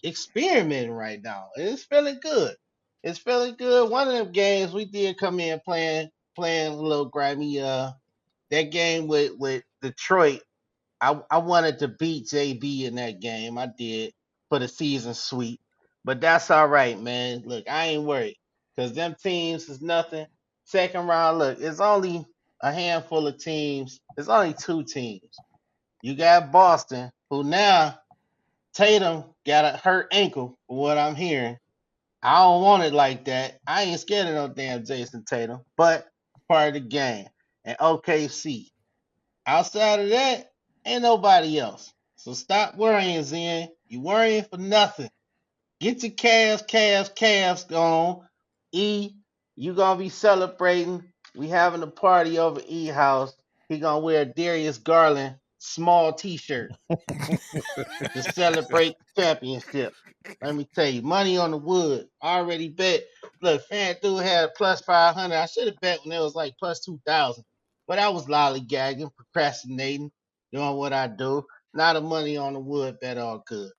experimenting right now. And it's feeling good. It's feeling good. One of them games we did come in playing a little grimy. That game with Detroit. I wanted to beat JB in that game. I did for the season sweep. But that's all right, man. Look, I ain't worried. Cause them teams is nothing. Second round, look, it's only a handful of teams. It's only 2 teams. You got Boston, who now Tatum got a hurt ankle, for what I'm hearing. I don't want it like that. I ain't scared of no damn Jason Tatum, but part of the game. And OKC. Outside of that, ain't nobody else. So stop worrying, Zen. You worrying for nothing. Get your calves gone. E, you gonna be celebrating. We having a party over E house. He gonna wear a Darius Garland small T-shirt to celebrate the championship. Let me tell you, money on the wood. I already bet. Look, FanDuel had plus 500. I should have bet when it was like plus 2,000. But I was lollygagging, procrastinating, doing what I do. Not a money on the wood bet all good.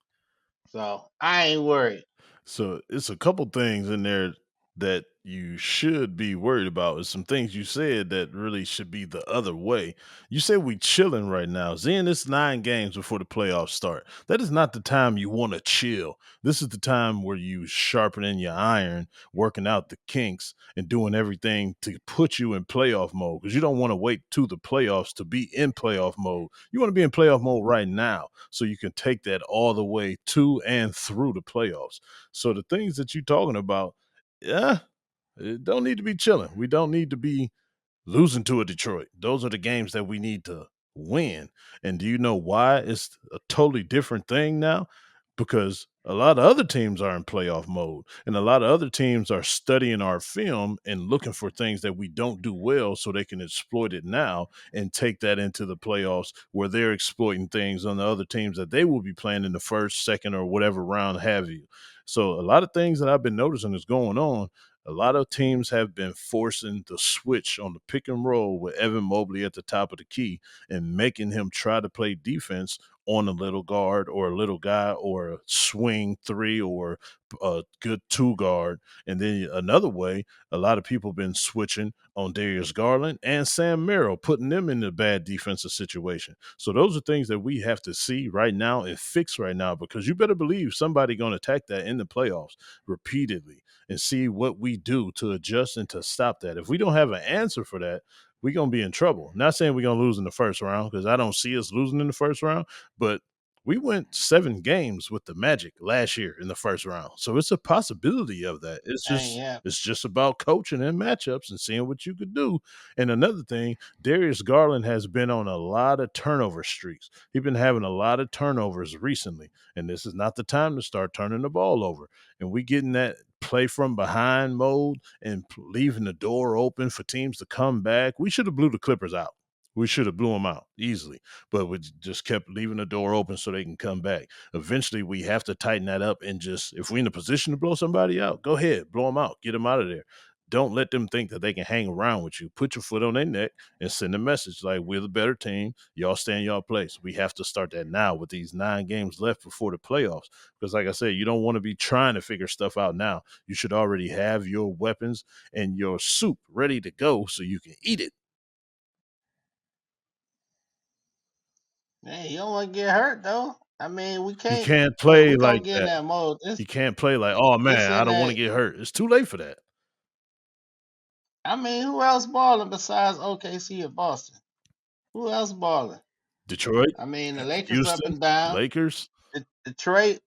So I ain't worried. So it's a couple things in there that you should be worried about is some things you said that really should be the other way. You said we chilling right now. Zen, it's 9 games before the playoffs start. That is not the time you want to chill. This is the time where you sharpening your iron, working out the kinks, and doing everything to put you in playoff mode. Because you don't want to wait to the playoffs to be in playoff mode. You want to be in playoff mode right now, so you can take that all the way to and through the playoffs. So the things that you're talking about, yeah, it don't need to be chilling. We don't need to be losing to a Detroit. Those are the games that we need to win. And do you know why it's a totally different thing now? Because a lot of other teams are in playoff mode, and a lot of other teams are studying our film and looking for things that we don't do well so they can exploit it now and take that into the playoffs where they're exploiting things on the other teams that they will be playing in the first, second, or whatever round have you. So a lot of things that I've been noticing is going on. A lot of teams have been forcing the switch on the pick and roll with Evan Mobley at the top of the key and making him try to play defense on a little guard or a little guy or a swing three or a good two guard. And then another way, a lot of people have been switching on Darius Garland and Sam Merrill, putting them in a bad defensive situation. So those are things that we have to see right now and fix right now, because you better believe somebody going to attack that in the playoffs repeatedly and see what we do to adjust and to stop that. If we don't have an answer for that, we're gonna be in trouble. Not saying we're gonna lose in the first round, because I don't see us losing in the first round, but we went 7 games with the Magic last year in the first round. So it's a possibility of that. It's Dang, just yeah. it's just about coaching and matchups and seeing what you could do. And another thing, Darius Garland has been on a lot of turnover streaks. He's been having a lot of turnovers recently, and this is not the time to start turning the ball over. And we getting that play from behind mode and leaving the door open for teams to come back. We should have blew the Clippers out. We should have blew them out easily, but we just kept leaving the door open so they can come back. Eventually, we have to tighten that up and just, if we're in a position to blow somebody out, go ahead, blow them out, get them out of there. Don't let them think that they can hang around with you. Put your foot on their neck and send a message like, we're the better team. Y'all stay in y'all place. We have to start that now with these 9 games left before the playoffs. Because, like I said, you don't want to be trying to figure stuff out now. You should already have your weapons and your soup ready to go so you can eat it. Hey, you don't want to get hurt though. I mean, we You can't. can't Look, play we gonna like get in that. that mode. You can't play like, oh It's man, I in don't want to that. get hurt. It's too late for that. I mean, who else balling besides OKC and Boston? Who else balling? Detroit, I mean, the Lakers up Houston, and down. Lakers, Detroit,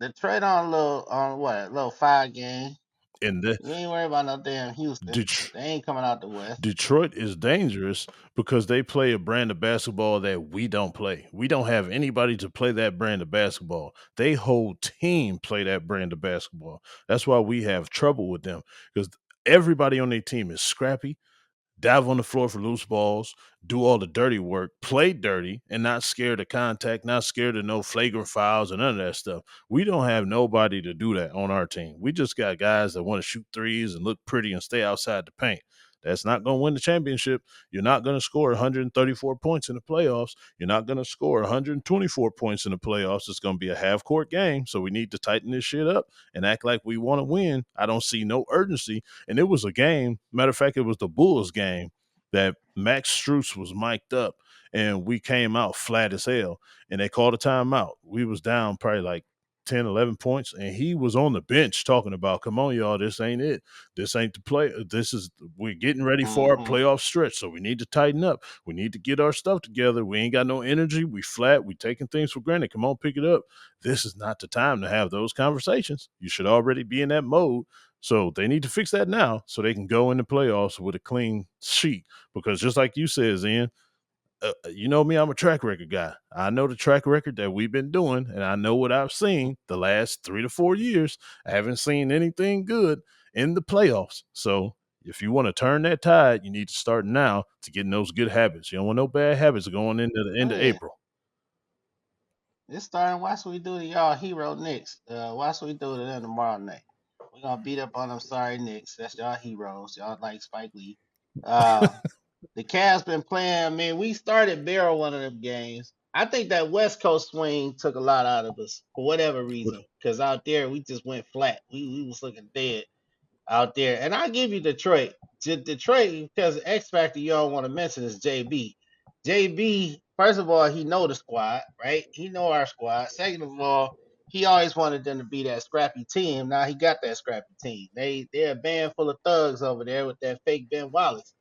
Detroit on a little on what? A little 5 game. and the You ain't worried about no damn Houston. Det- They ain't coming out the West. Detroit is dangerous because they play a brand of basketball that we don't play. We don't have anybody to play that brand of basketball. They whole team play that brand of basketball. That's why we have trouble with them, because everybody on their team is scrappy, dive on the floor for loose balls, do all the dirty work, play dirty, and not scared of contact, not scared of no flagrant fouls and none of that stuff. We don't have nobody to do that on our team. We just got guys that want to shoot threes and look pretty and stay outside the paint. That's not going to win the championship. You're not going to score 134 points in the playoffs. You're not going to score 124 points in the playoffs. It's going to be a half court game. So we need to tighten this shit up and act like we want to win. I don't see no urgency. And it was a game. Matter of fact, it was the Bulls game that Max Struess was mic'd up, and we came out flat as hell. And they called a timeout. We was down probably like 10, 11 points, and he was on the bench talking about, come on, y'all, this ain't it. This ain't the play. We're getting ready for our Mm-hmm. playoff stretch, so we need to tighten up. We need to get our stuff together. We ain't got no energy. We flat. We taking things for granted. Come on, pick it up. This is not the time to have those conversations. You should already be in that mode. So they need to fix that now so they can go in the playoffs with a clean sheet. Because just like you said, Zen, you know me, I'm a track record guy. I know the track record that we've been doing, and I know what I've seen the last 3 to 4 years. I haven't seen anything good in the playoffs. So if you want to turn that tide, you need to start now to get in those good habits. You don't want no bad habits going into the Oh end of yeah. April. It's starting. Watch what we do to y'all hero Knicks. Watch what we do to them tomorrow night. We're gonna beat up on them sorry Knicks. That's y'all heroes. Y'all like Spike Lee. Uh the Cavs been playing. I mean, we started barrel one of them games. I think that West Coast swing took a lot out of us for whatever reason. Cause out there we just went flat. We was looking dead. out there. And I'll give you Detroit. Detroit, because the X Factor you don't want to mention is JB. JB, first of all, he know the squad, right? He know our squad. Second of all, he always wanted them to be that scrappy team. Now he got that scrappy team. They're a band full of thugs over there with that fake Ben Wallace.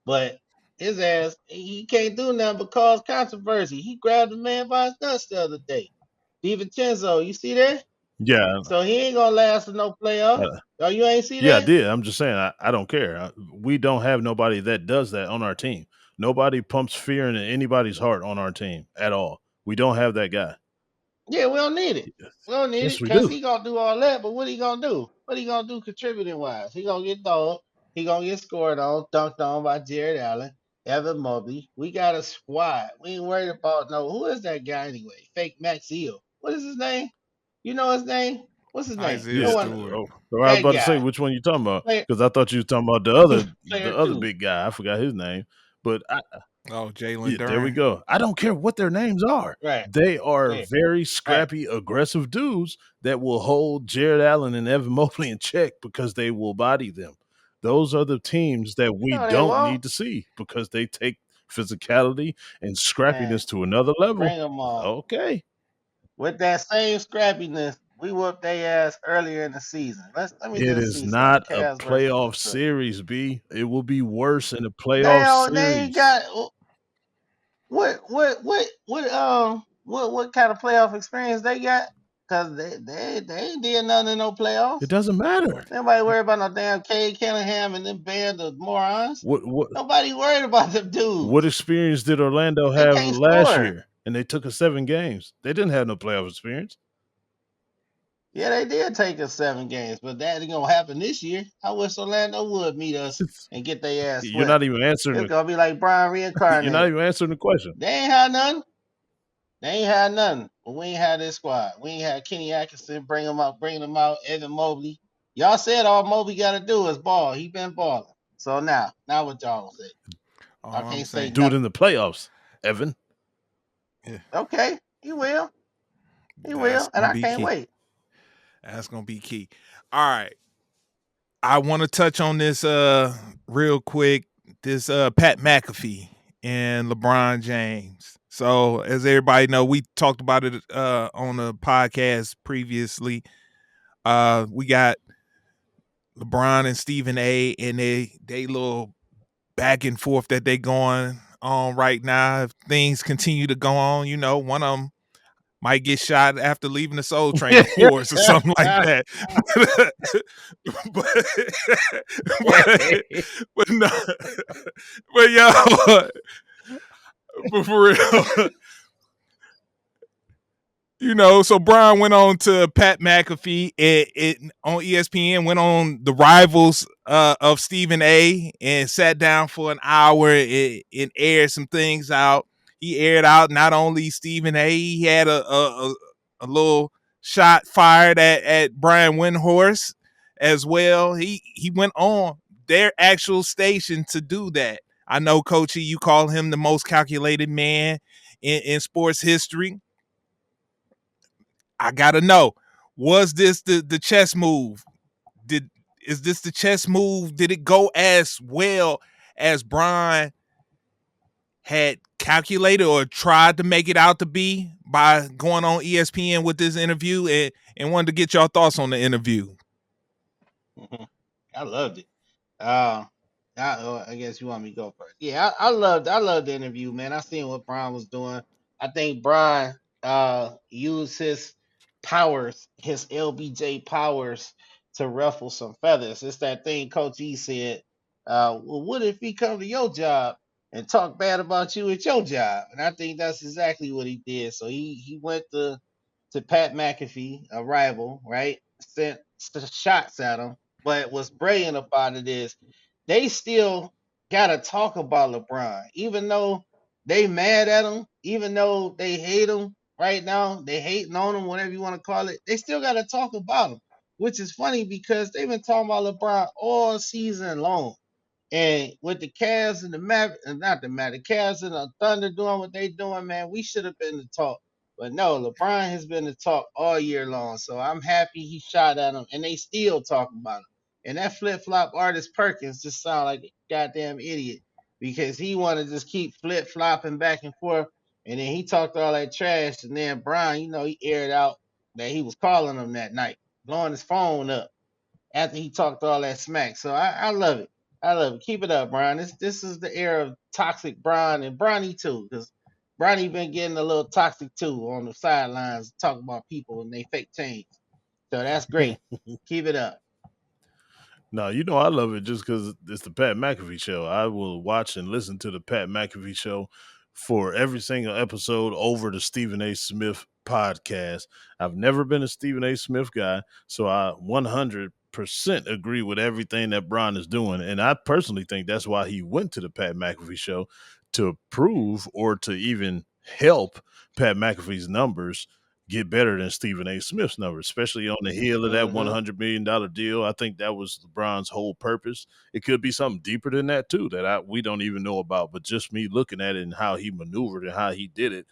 But his ass, he can't do nothing but cause controversy. He grabbed a man by his nuts the other day. DiVincenzo, you see that? Yeah, So he ain't gonna last in no playoffs. uh, Oh, you ain't see yeah, I that? did. I'm just saying, I don't care. We don't have nobody that does that on our team. Nobody pumps fear into anybody's heart on our team at all. We don't have that guy. Yeah, we don't need it. We don't need Yes, it we because do. he gonna do all that. But what he gonna do? What he gonna do contributing wise? He gonna get dogged. He gonna get scored on, dunked on by Jared Allen, Evan Mobley. We got a squad. We ain't worried about no. Who is that guy anyway? Fake Max Eel. What is his name? You know his name? What's his name? Isaiah No Yeah. one. Stewart. Oh, so I was That about to say guy. which one you talking about Player, because I thought you was talking about player the other two. big guy. I forgot his name, but Oh, Jalen yeah, there we Duran. go. I don't care what their names are. Right. They are Yeah. very Right. scrappy, aggressive dudes that will hold Jared Allen and Evan Mobley in check because they will body them. Those are the teams that we No, they don't won't. need to see because they take physicality and Man, scrappiness to another level. bring them on. Okay. With that same scrappiness, we whooped their ass earlier in the season. Let me It just is see something. not a Cavs versus playoff Detroit. series, B. It will be worse in a They playoff don't. They ain't series. got what kind of playoff experience they got? Cause they ain't did nothing in no It playoffs. doesn't matter. Nobody worried about no damn Cade Cunningham and them band of morons. What Nobody worried about them What dudes. experience did Orlando They have can't last score. year? And they took us 7 games. They didn't have no playoff experience. Yeah, they did take us 7 games, but that ain't gonna happen this year. I wish Orlando would meet us and get their ass You're swept. not even answering It's the. gonna be like Brian You're not reincarnated. even answering the question. They ain't had none. They ain't had nothing. But we ain't had this squad. We ain't had Kenny Atkinson bringing them out, Evan Mobley. Y'all said all Mobley got to do is ball. He been balling. So now what y'all gonna say? I All I'm can't say saying, Do it nothing. in the playoffs, Evan. yeah, Okay, he will. He that's will, and gonna I be can't key. wait. That's gonna be key. All right, I want to touch on this real quick. This Pat McAfee and LeBron James. So as everybody know, we talked about it on the podcast previously. We got LeBron and Stephen A. and they little back and forth that they going on right now. If things continue to go on, one of them might get shot after leaving the Soul Train, of course, or something like that. but, but, but no, but yo, but for real, so Brian went on to Pat McAfee on ESPN, went on the rivals of Stephen A. and sat down for an hour and aired some things out. He aired out not only Stephen A. He had a little shot fired at Brian Windhorst as well. He went on their actual station to do that. I know, Coachy, you call him the most calculated man in sports history. I gotta know, was this the chess move? Did Is this the chess move? Did it go as well as Brian had calculated or tried to make it out to be by going on ESPN with this interview? And wanted to get your thoughts on the interview. I loved it. Uh, I guess you want me to go first. Yeah, I loved the interview, man. I seen what Brian was doing. I think Brian used his powers, his LBJ powers, to ruffle some feathers. It's that thing Coach E said. Well, what if he come to your job and talk bad about you at your job? And I think that's exactly what he did. So he went to Pat McAfee, a rival, right? Sent shots at him. But what's brilliant about it is they still gotta talk about LeBron, even though they mad at him, even though they hate him right now, they hating on him, whatever you want to call it. They still gotta talk about him, which is funny because they've been talking about LeBron all season long. And with the Cavs and the not the Mav, the Cavs and the Thunder doing what they doing, man, we should have been the talk. But no, LeBron has been the talk all year long. So I'm happy he shot at him, and they still talking about him. And that flip flop artist Perkins just sound like a goddamn idiot because he wanted to just keep flip flopping back and forth. And then he talked all that trash. And then Brian, he aired out that he was calling him that night, blowing his phone up after he talked all that smack. So I love it. I love it. Keep it up, Brian. This is the era of toxic Brian and Bronny too, because Bronny been getting a little toxic too on the sidelines, talking about people and they fake teams. So that's great. Keep it up. No, I love it just because it's the Pat McAfee show. I will watch and listen to the Pat McAfee show for every single episode over the Stephen A. Smith podcast. I've never been a Stephen A. Smith guy, so I 100% agree with everything that Brian is doing. And I personally think that's why he went to the Pat McAfee show to prove or to even help Pat McAfee's numbers get better than Stephen A. Smith's numbers, especially on the heel of that Mm-hmm. $100 million deal. I think that was LeBron's whole purpose. It could be something deeper than that too that we don't even know about. But just me looking at it and how he maneuvered and how he did it,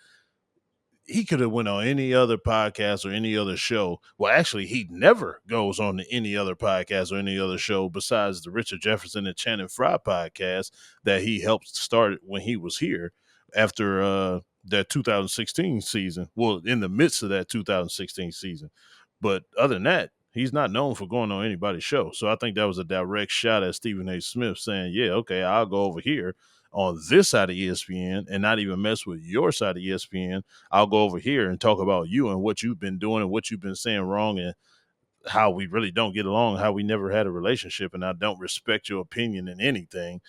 he could have went on any other podcast or any other show. Well, actually, he never goes on to any other podcast or any other show besides the Richard Jefferson and Channing Frye podcast that he helped start when he was here after that 2016 season. Well, in the midst of that 2016 season. But other than that, he's not known for going on anybody's show. So I think that was a direct shot at Stephen A. Smith saying, yeah, okay, I'll go over here on this side of ESPN and not even mess with your side of ESPN. I'll go over here and talk about you and what you've been doing and what you've been saying wrong and how we really don't get along, how we never had a relationship, and I don't respect your opinion in anything.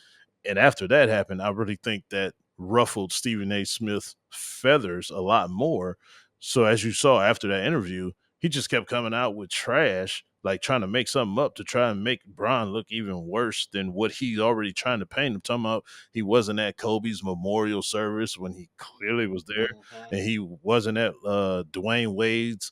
And after that happened, I really think that ruffled Stephen A. Smith's feathers a lot more. So as you saw after that interview, he just kept coming out with trash, like trying to make something up to try and make Bron look even worse than what he's already trying to paint him. Talking about he wasn't at Kobe's memorial service when he clearly was there, Mm-hmm. and he wasn't at Dwayne Wade's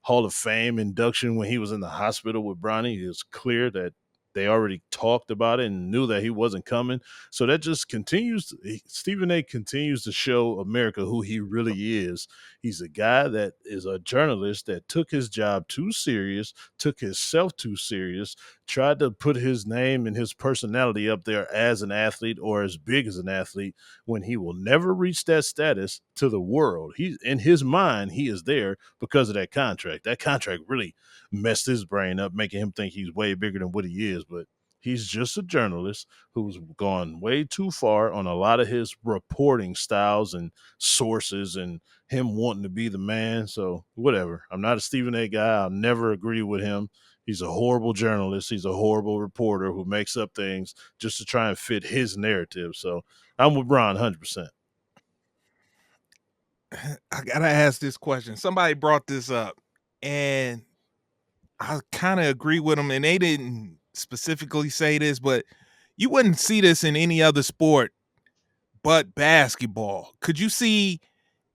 Hall of Fame induction when he was in the hospital with Bronny. It was clear that they already talked about it and knew that he wasn't coming. So that just continues. Stephen A. continues to show America who he really is. He's a guy that is a journalist that took his job too serious, took himself too serious, tried to put his name and his personality up there as an athlete or as big as an athlete when he will never reach that status to the world. He, in his mind, he is there because of that contract. That contract really messed his brain up, making him think he's way bigger than what he is. But he's just a journalist who's gone way too far on a lot of his reporting styles and sources and him wanting to be the man. So whatever. I'm not a Stephen A. guy. I'll never agree with him. He's a horrible journalist. He's a horrible reporter who makes up things just to try and fit his narrative. So I'm with Brian 100%. I gotta ask this question. Somebody brought this up, and I kind of agree with them. And they didn't specifically say this, but you wouldn't see this in any other sport but basketball. Could you see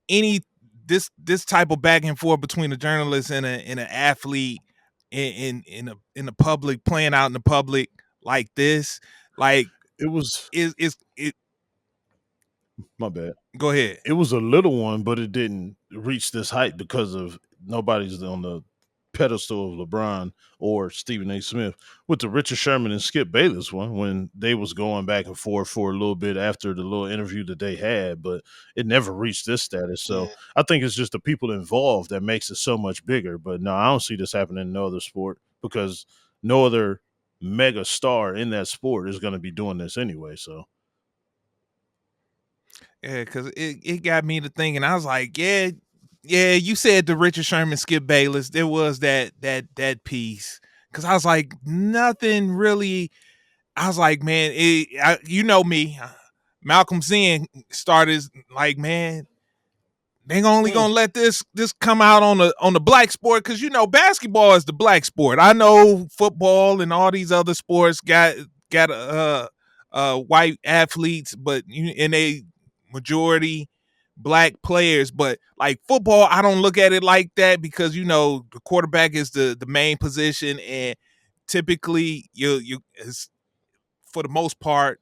any this type of back and forth between a journalist and an athlete in the public, playing out in the public like this? Like, It was is it? my bad. Go ahead. It was a little one, but it didn't reach this height because of nobody's on the pedestal of LeBron or Stephen A. Smith. With the Richard Sherman and Skip Bayless one, when they was going back and forth for a little bit after the little interview that they had, but it never reached this status. So Yeah. I think it's just the people involved that makes it so much bigger. But no, I don't see this happening in no other sport because no other mega star in that sport is going to be doing this anyway. So Yeah, because it got me to thinking. I was like, yeah. You said the Richard Sherman, Skip Bayless. There was that piece. Because I was like, nothing really. I was like, man, you know me. Malcolm Zen started like, man, they only Hmm. gonna let this come out on the black sport because basketball is the black sport. I know football and all these other sports got white athletes, but and they majority black players. But like football, I don't look at it like that because the quarterback is the main position, and typically you for the most part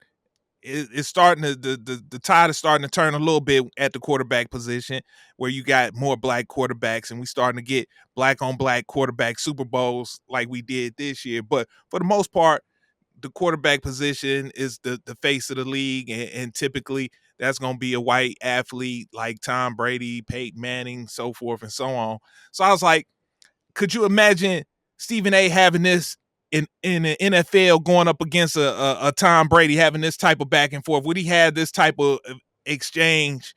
it's starting to the tide is starting to turn a little bit at the quarterback position, where you got more black quarterbacks, and we starting to get black on black quarterback Super Bowls like we did this year. But for the most part, the quarterback position is the face of the league, and typically that's going to be a white athlete like Tom Brady, Peyton Manning, so forth and so on. So I was like, could you imagine Stephen A. having this in the NFL, going up against a Tom Brady, having this type of back and forth? Would he have this type of exchange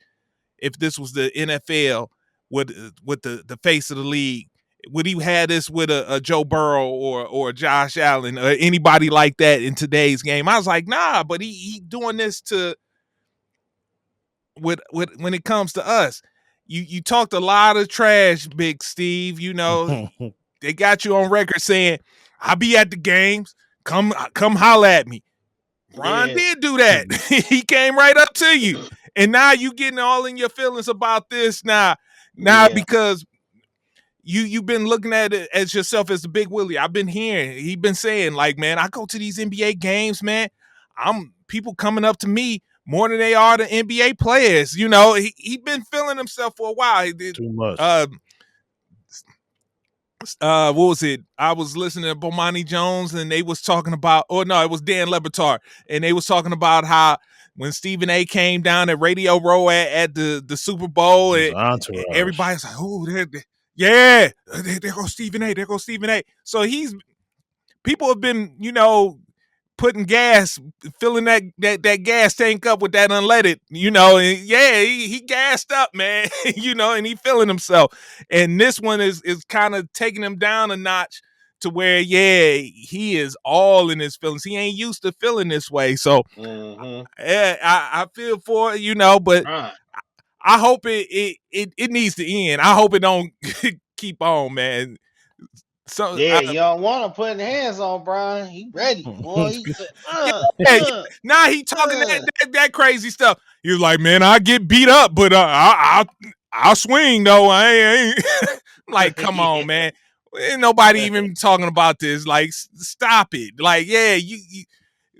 if this was the NFL with the face of the league? Would he have this with a Joe Burrow or Josh Allen or anybody like that in today's game? I was like, nah, but he doing this to with when it comes to us. You talked a lot of trash, Big Steve. You know, they got you on record saying, I'll be at the games. Come holler at me. Ron Yeah. did do that. He came right up to you. And now you getting all in your feelings about this now Yeah. because you've been looking at it as yourself as the Big Willie. I've been hearing, he been saying, like, man, I go to these NBA games, man. I'm people coming up to me more than they are the NBA players. You know, he been feeling himself for a while. He did, Too much. what was it? I was listening to Bomani Jones, and they was talking about, or no, it was Dan Lebertar, and they was talking about how when Stephen A. came down at Radio Row at the Super Bowl, His and entourage. everybody's like, oh, yeah, there goes Stephen A. There goes Stephen A. So people have been, you know, putting gas, filling that gas tank up with that unleaded, you know, and yeah, he gassed up, man, you know, and he feeling himself. And this one is kind of taking him down a notch to where, yeah, he is all in his feelings. He ain't used to feeling this way. So yeah, I feel for it, you know, but I hope it needs to end. I hope it don't keep on, man. So Yeah, you don't want him putting hands on Brian. He ready, boy. He said, now he talking that crazy stuff. He was like, man, I get beat up, but I'll swing though. I ain't. I'm like, come on, man. Ain't nobody even talking about this. Like, stop it. Like, yeah, you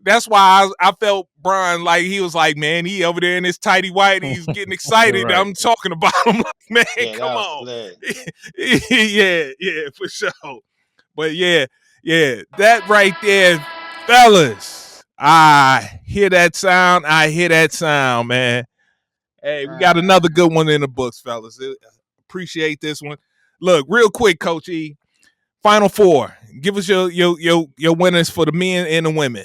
that's why I felt Brian, like, he was like, man, he over there in his tighty white, he's getting excited. Right. I'm talking about him. Like, man, Yeah, come that on. was yeah, for sure. But yeah, that right there, fellas. I hear that sound. Man. Hey, we got another good one in the books, fellas. Appreciate this one. Look, real quick, Coach E. Final four. Give us your winners for the men and the women.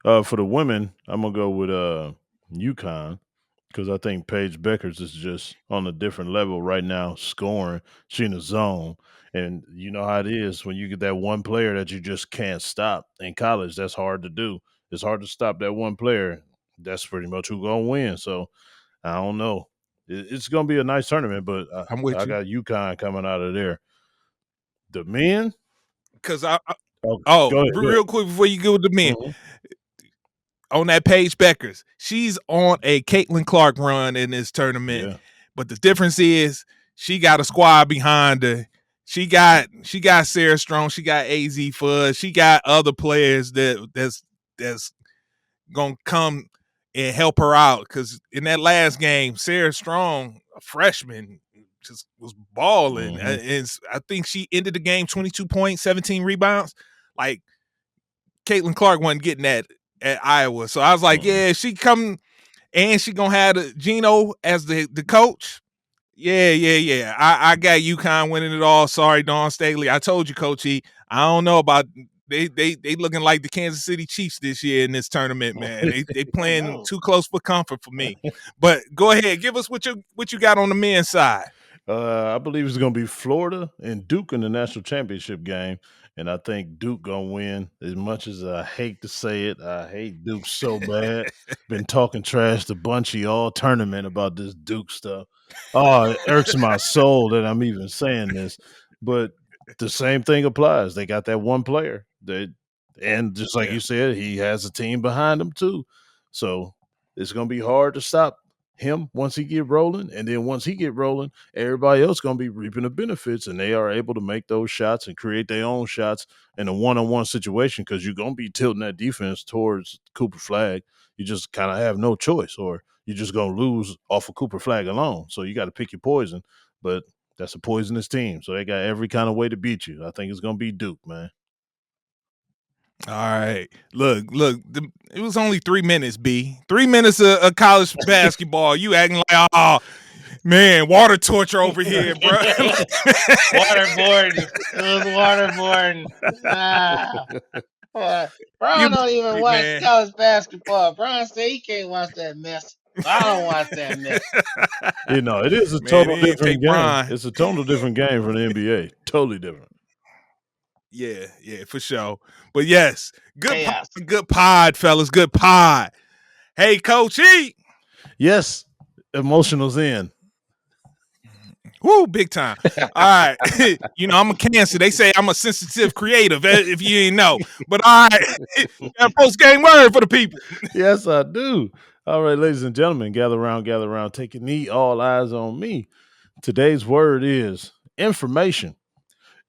For the women, I'm gonna go with UConn because I think Paige Beckers is just on a different level right now, scoring. She in the zone, and you know how it is when you get that one player that you just can't stop in college. That's hard to do. It's hard to stop that one player. That's pretty much who gonna win. So I don't know. It's gonna be a nice tournament, but I'm with I you. got UConn coming out of there. The men, Because go real quick before you go with the men. Mhm. On that Paige Beckers, she's on a Caitlin Clark run in this tournament. Yeah. But the difference is she got a squad behind her. She got Sarah Strong, she got AZ Fuzz, she got other players that's gonna come and help her out. Because in that last game, Sarah Strong, a freshman, just was balling. And I think she ended the game 22 points, 17 rebounds. Like, Caitlin Clark wasn't getting that at Iowa. So I was like, yeah, she come and she gonna have Gino as the coach. Yeah. I got UConn winning it all. Sorry, Dawn Staley. I told you, Coach E. I don't know about they looking like the Kansas City Chiefs this year in this tournament, man. They playing too close for comfort for me. But go ahead, give us what you got on the men's side. I believe it's going to be Florida and Duke in the national championship game, and I think Duke going to win. As much as I hate to say it, I hate Duke so bad. Been talking trash to Bunchy all tournament about this Duke stuff. Oh, it irks my soul that I'm even saying this, but the same thing applies. They got that one player. And just like you said, he has a team behind him too. So it's going to be hard to stop him once he get rolling, and then once he get rolling, everybody else gonna be reaping the benefits, and they are able to make those shots and create their own shots in a one-on-one situation because you're gonna be tilting that defense towards Cooper Flag. You just kind of have no choice, or you're just gonna lose off of Cooper Flag alone. So you got to pick your poison, but that's a poisonous team, so they got every kind of way to beat you. I think it's gonna be Duke, man. All right. Look, it was only 3 minutes, B. 3 minutes of college basketball. You acting like, oh, man, water torture over here, bro. Waterboarding. It was waterboarding. Brian don't even watch college basketball. Brian said he can't watch that mess. I don't watch that mess. It is a total different game. It's a total different game from the NBA. Totally different. Yeah, for sure. But yes, good pod, fellas. Good pod. Hey, Coach E. Yes, emotional's in. Woo, big time. All right. I'm a Cancer. They say I'm a sensitive creative, if you didn't know. But all right, got a post-game word for the people. Yes, I do. All right, ladies and gentlemen, gather around, take a knee, all eyes on me. Today's word is information.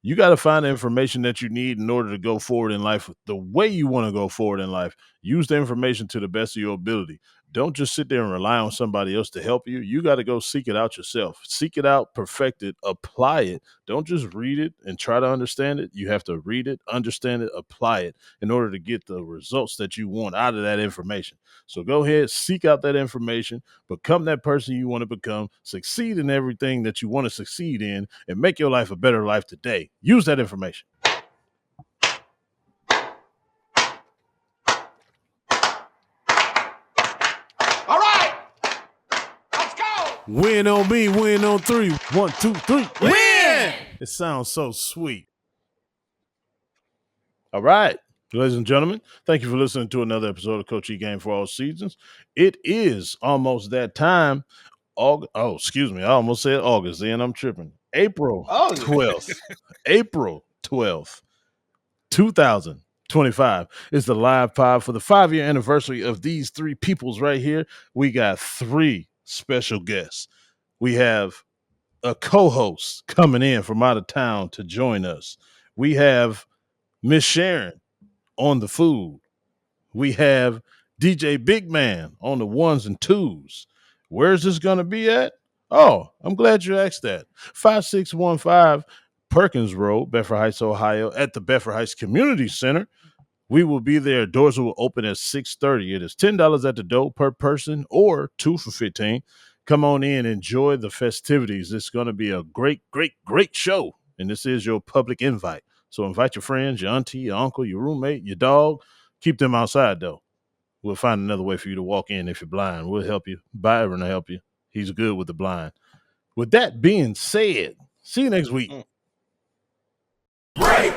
You got to find the information that you need in order to go forward in life the way you want to go forward in life. Use the information to the best of your ability. Don't just sit there and rely on somebody else to help you. You got to go seek it out yourself. Seek it out, perfect it, apply it. Don't just read it and try to understand it. You have to read it, understand it, apply it in order to get the results that you want out of that information. So go ahead, seek out that information, become that person you want to become, succeed in everything that you want to succeed in, and make your life a better life today. Use that information. All right, let's go. Win on me, win on 3. 1, 2, 3. Win! It sounds so sweet. All right, ladies and gentlemen, thank you for listening to another episode of Coach E Game for All Seasons. It is almost that time. Excuse me. I almost said August, then I'm tripping. April 12th. April 12th, 2025 is the live pod for the 5-year anniversary of these 3 peoples right here. We got 3 special guests. We have a co-host coming in from out of town to join us. We have Miss Sharon on the food. We have DJ Big Man on the 1s and 2s. Where's this going to be at? Oh, I'm glad you asked that. 5615 Perkins Road, Bedford Heights, Ohio, at the Bedford Heights Community Center. We will be there. Doors will open at 6:30. It is $10 at the door per person or 2 for $15. Come on in, enjoy the festivities. It's going to be a great, great, great show. And this is your public invite. So invite your friends, your auntie, your uncle, your roommate, your dog. Keep them outside, though. We'll find another way for you to walk in if you're blind. We'll help you. Byron will help you. He's good with the blind. With that being said, see you next week. Break.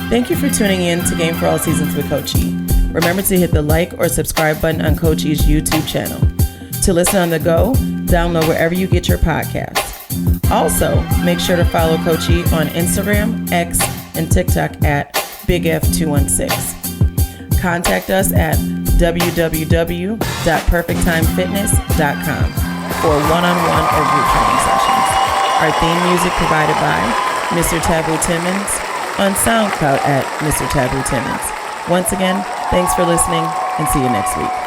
Thank you for tuning in to Game for All Seasons with Coach E. Remember to hit the like or subscribe button on Coach E's YouTube channel. To listen on the go, download wherever you get your podcasts. Also, make sure to follow Coach E on Instagram, X, and TikTok at BigF216. Contact us at www.perfecttimefitness.com for one-on-one or group training sessions. Our theme music provided by Mr. Taboo Timmons on SoundCloud at Mr. Taboo Timmons. Once again, thanks for listening and see you next week.